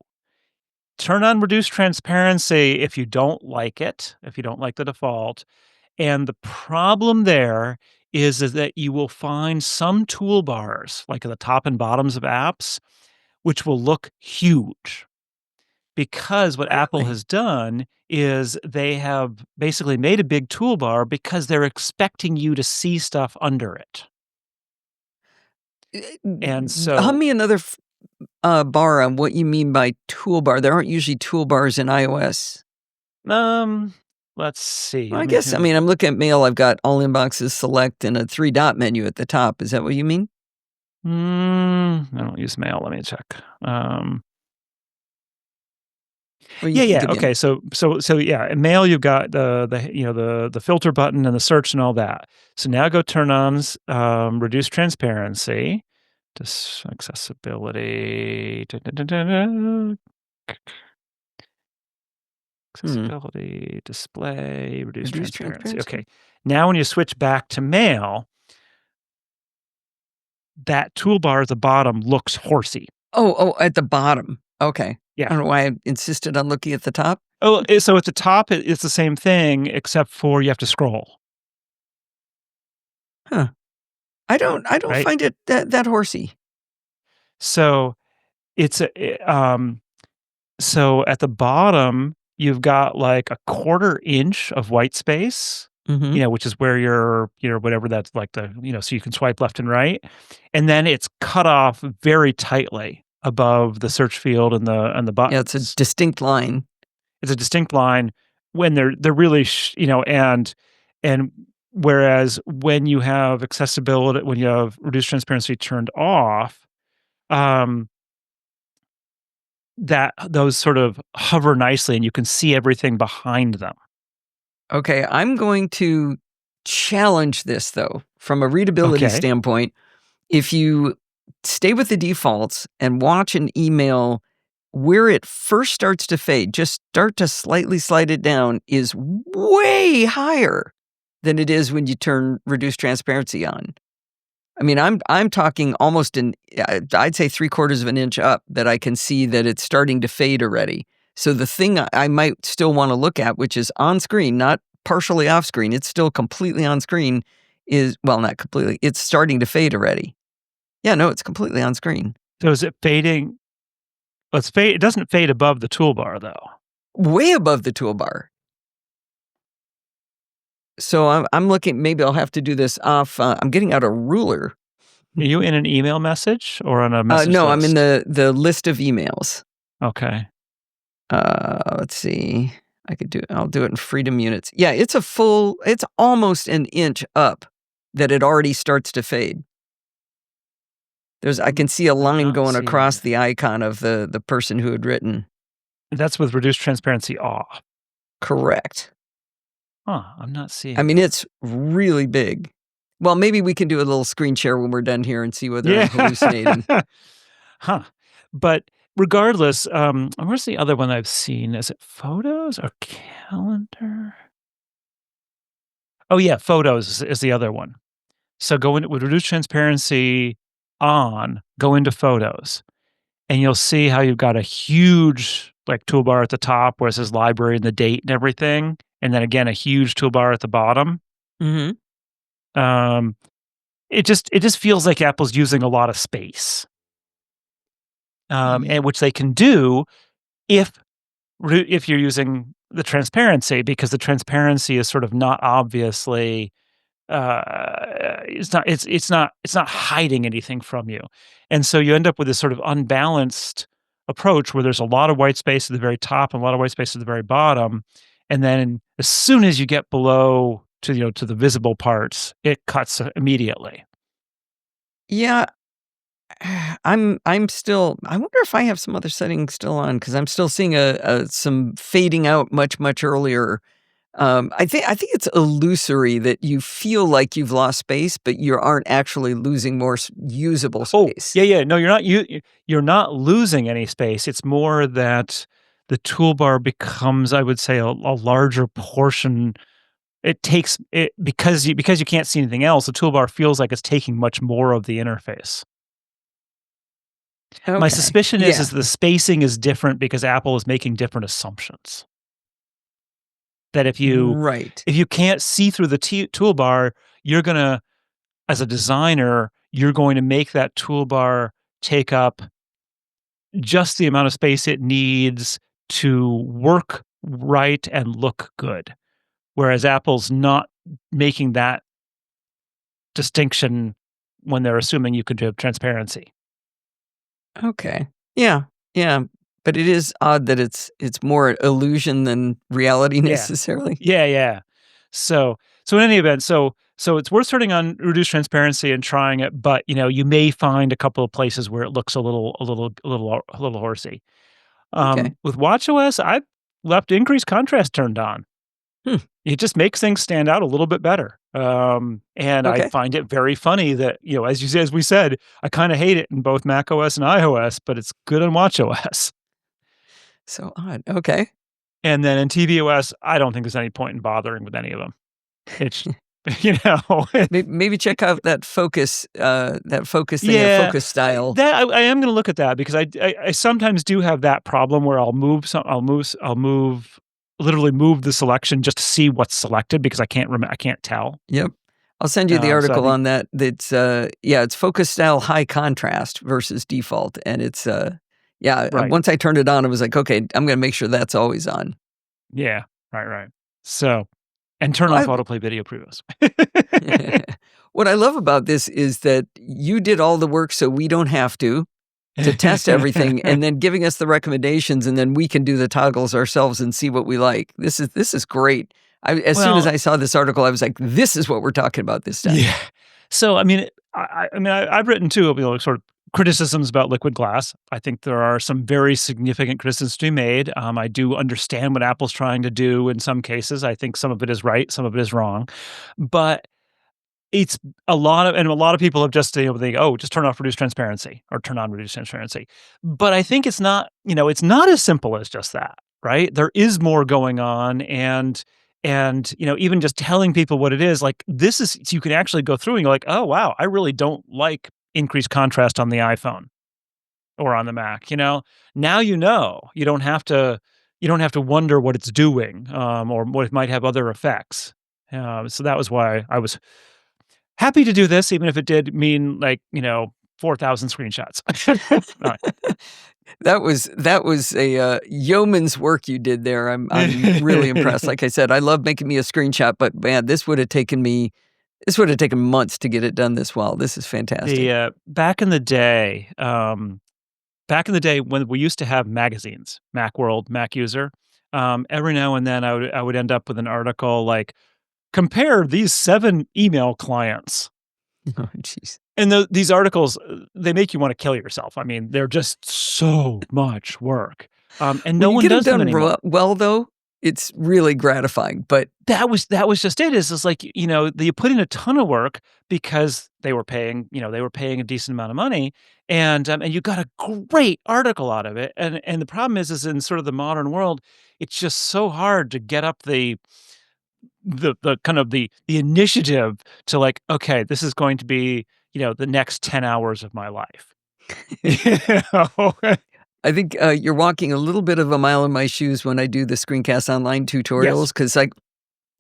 Turn on reduced transparency if you don't like it, if you don't like the default. And the problem there is that you will find some toolbars, like at the top and bottoms of apps, which will look huge. Because what Apple Really? has done is they have basically made a big toolbar because they're expecting you to see stuff under it. And Hum so, me another bar on what you mean by toolbar. There aren't usually toolbars in iOS. um, let's see. Well, Let I me guess, I'm looking at mail, I've got all inboxes select and a 3-dot menu at the top. Is that what you mean? I don't use mail. Let me check. Um, Or you Yeah, can yeah, give me okay, so, yeah, in Mail, you've got the filter button and the search and all that. So now go turn on reduce transparency, accessibility, hmm, accessibility, display, reduce reduce transparency, transparency. okay. Now when you switch back to Mail, that toolbar at the bottom looks horsey. Oh, at the bottom. Okay. Yeah. I don't know why I insisted on looking at the top. Oh, so at the top, it's the same thing except for you have to scroll, Huh. I don't right? find it that horsey. So it's so at the bottom, you've got like a 1/4 inch of white space, Mhm. which is where your whatever that's like so you can swipe left and right. And then it's cut off very tightly above the search field and the Yeah, it's a buttons. distinct line. It's a distinct line when they're really and whereas when you have accessibility, when you have reduced transparency turned off, um that those sort of hover nicely and you can see everything behind them. Okay, I'm going to challenge this though from a readability Okay. standpoint. If you stay with the defaults and watch an email where it first starts to fade, just start to slightly slide it down is way higher than it is when you turn reduce transparency on. I mean, I'm talking almost I'd say 3/4 of an inch up that I can see that it's starting to fade already. So the thing I might still wanna look at, which is on screen, not partially off screen, it's still completely on screen, is well, not completely, it's starting to fade already. Yeah, no, it's completely on screen. So is it fading? Let's fade. It doesn't fade above the toolbar though. Way above the toolbar. So I'm looking, maybe I'll have to do this off, I'm getting out a ruler. Are you in an email message or on a message No, I'm in list? the list of emails. Okay. Let's see. I'll do it in freedom units. Yeah, it's almost an inch up that it already starts to fade. I can see a I'm line not going seeing across it. the icon of the person who had written. That's with reduced transparency off. Correct. Huh, I'm not I seeing mean, that. it's really big. Well, maybe we can do a little screen share when we're done here and see whether I'm Yeah. hallucinating. Huh. But regardless, where's the other one I've seen? Is it Photos or Calendar? Oh, yeah, Photos is the other one. So go in with reduced transparency on, go into Photos, and you'll see how you've got a huge, like, toolbar at the top where it says library and the date and everything, and then again, a huge toolbar at the bottom. Mhm. Um, it just feels like Apple's using a lot of space, Ye and which they can do if if you're using the transparency, because the transparency is sort of not obviously it's not hiding anything from you. And so you end up with this sort of unbalanced approach where there's a lot of white space at the very top and a lot of white space at the very bottom. And then as soon as you get below to the visible parts, it cuts immediately. Yeah, I'm still, I wonder if I have some other settings still on because 'cause I'm still seeing some fading out much earlier. I think it's illusory that you feel like you've lost space, but you aren't actually losing more usable Oh, space. yeah, yeah. No, you're not losing any space. It's more that the toolbar becomes, I would say, a larger portion. It takes it because you can't see anything else, the toolbar feels like it's taking much more of the interface. My Okay. suspicion is Yeah. the spacing is different because Apple is making different assumptions. That Right. if you can't see through the toolbar, you're gonna as a designer, you're going to make that toolbar take up just the amount of space it needs to work right and look good. Whereas Apple's not making that distinction when they're assuming you could have transparency. Okay. Yeah. Yeah. But it is odd that it's more illusion than reality Yeah. necessarily. Yeah, yeah. So in any event, so it's worth starting on reduced transparency and trying it, but, you may find a couple of places where it looks a little horsey. Okay. With watchOS, I've left increased contrast turned on. Hmm. It just makes things stand out a little bit better. And I Okay. find it very funny that, as we said, I kinda hate it in both macOS and iOS, but it's good on watchOS. So odd. Okay. And then in tvOS, I don't think there's any point in bothering with any of them. It's you know? Maybe check out that focus thing or Yeah, focus style. I am gonna look at that because I sometimes do have that problem where I'll literally move the selection just to see what's selected because I can't tell. Yep. I'll send you the So I article think on that. It's focus style high contrast versus default. And right. once I turned it on, I was like, okay, I'm going to make sure that's always on. Yeah. Right, right. So and turn off I, autoplay video previews. what I love about this is that you did all the work so we don't have to test everything and then giving us the recommendations and then we can do the toggles ourselves and see what we like. This is great. As soon as Well, I saw this article, I was like, this is what we're talking about this time. yeah. So, I mean, I've written too, sort of criticisms about liquid glass. I think there are some very significant criticisms to be made. I do understand what Apple's trying to do in some cases. I think some of it is right, some of it is wrong. But it's a lot of people have just, think, "Oh, just turn off reduced transparency or turn on reduced transparency." But I think it's not as simple as just that, right? There is more going on and, even just telling people what it is, like, this is so you can actually go through and you're like, "Oh, wow, I really don't like increased contrast on the iPhone or on the Mac," you know? Now you know. You don't have to wonder what it's doing, or what it might have other effects. So that was why I was happy to do this, even if it did mean 4,000 screenshots. Alright. That was a yeoman's work you did there. I'm really impressed. Like I said, I love making me a screenshot, but man, this would have taken months to get it done this well. This is fantastic. Back in the day when we used to have magazines, Macworld, Mac User, every now and then I would end up with an article like, "Compare these 7 email clients." Oh, jeez. And these articles, they make you wanna kill yourself. I mean, they're just so much work, and no When you one get them does them done anymore. well, though, it's really gratifying. But That was just it, is like, you put in a ton of work because they were paying a decent amount of money, and you got a great article out of it, and the problem is in sort of the modern world, it's just so hard to get up the kind of the initiative to like, "Okay, this is going to be, the next 10 hours of my life." You know? I think you're walking a little bit of a mile in my shoes when I do the screencast online tutorials Yes. because, like,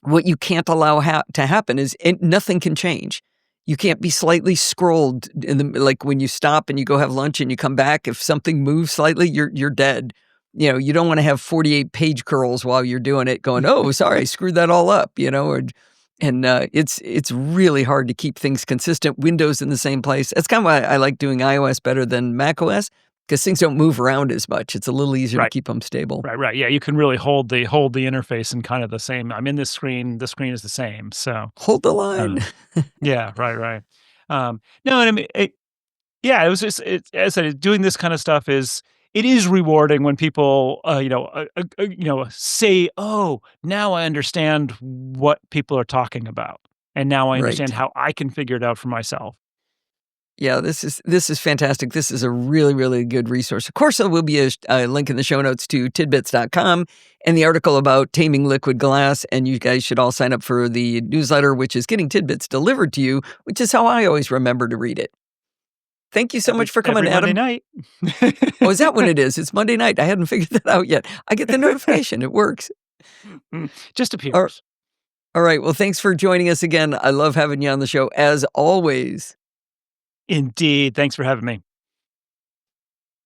what you can't allow to happen is nothing can change. You can't be slightly scrolled in the like when you stop and you go have lunch and you come back. If something moves slightly, you're dead. You don't want to have 48 page curls while you're doing it, going, "Oh, sorry, I screwed that all up." It's really hard to keep things consistent. Windows in the same place. That's kind of why I like doing iOS better than macOS because things don't move around as much. It's a little easier to Right. keep them stable. Right, right, yeah, you can really hold the interface in kind of the same. I'm in the screen is the same, so, Hold the line. um yeah, right, right. No, and I mean, yeah, it was just as I said, doing this kind of stuff it is rewarding when people, say, "Oh, now I understand what people are talking about, and now I understand Right. how I can figure it out for myself." Yeah, this is fantastic. This is a really, really good resource. Of course, there will be a link in the show notes to tidbits.com and the article about taming liquid glass. And you guys should all sign up for the newsletter, which is getting tidbits delivered to you, which is how I always remember to read it. Thank you so much for coming, Every Monday Adam. night. Oh, is that when it is? It's Monday night. I hadn't figured that out yet. I get the notification. It works. Just All appears. all right. Well, thanks for joining us again. I love having you on the show as always. Indeed, thanks for having me.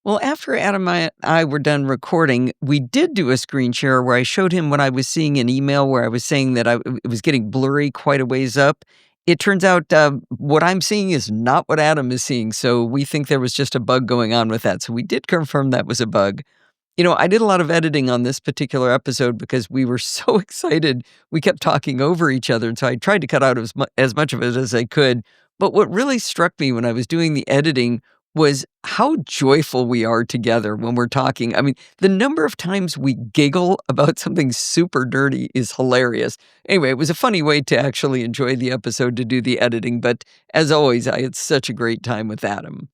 Well, after Adam and I were done recording, we did do a screen share where I showed him what I was seeing in email, where I was saying that it was getting blurry quite a ways up. It turns out what I'm seeing is not what Adam is seeing. So we think there was just a bug going on with that. So we did confirm that was a bug. I did a lot of editing on this particular episode because we were so excited. We kept talking over each other. And so I tried to cut out as much of it as I could. But what really struck me when I was doing the editing was how joyful we are together when we're talking. I mean, the number of times we giggle about something super dirty is hilarious. Anyway, it was a funny way to actually enjoy the episode to do the editing, but as always, I had such a great time with Adam.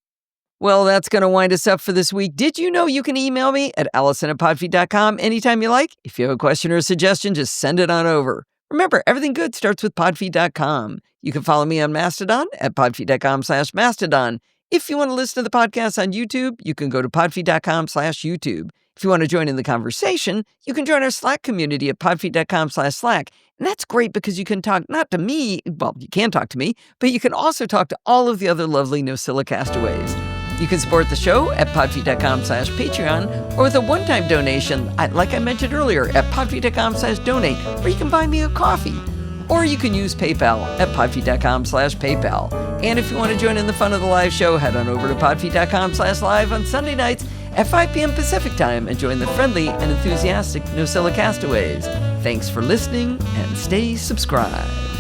Well, that's going to wind us up for this week. Did you know you can email me at allison@podfeet.com anytime you like? If you have a question or a suggestion, just send it on over. Remember, everything good starts with podfeet.com. You can follow me on Mastodon at podfeet.com/Mastodon. If you want to listen to the podcast on YouTube, you can go to podfeet.com/YouTube. If you want to join in the conversation, you can join our Slack community at podfeet.com/Slack. And that's great because you can talk not to me, well, you can talk to me, but you can also talk to all of the other lovely NosillaCastaways. You can support the show at podfeet.com/Patreon or with a one-time donation, like I mentioned earlier, at podfeet.com/donate, or you can buy me a coffee. Or you can use PayPal at podfeet.com/PayPal. And if you want to join in the fun of the live show, head on over to podfeet.com/live on Sunday nights at 5 p.m. Pacific time and join the friendly and enthusiastic NosillaCastaways. Thanks for listening and stay subscribed.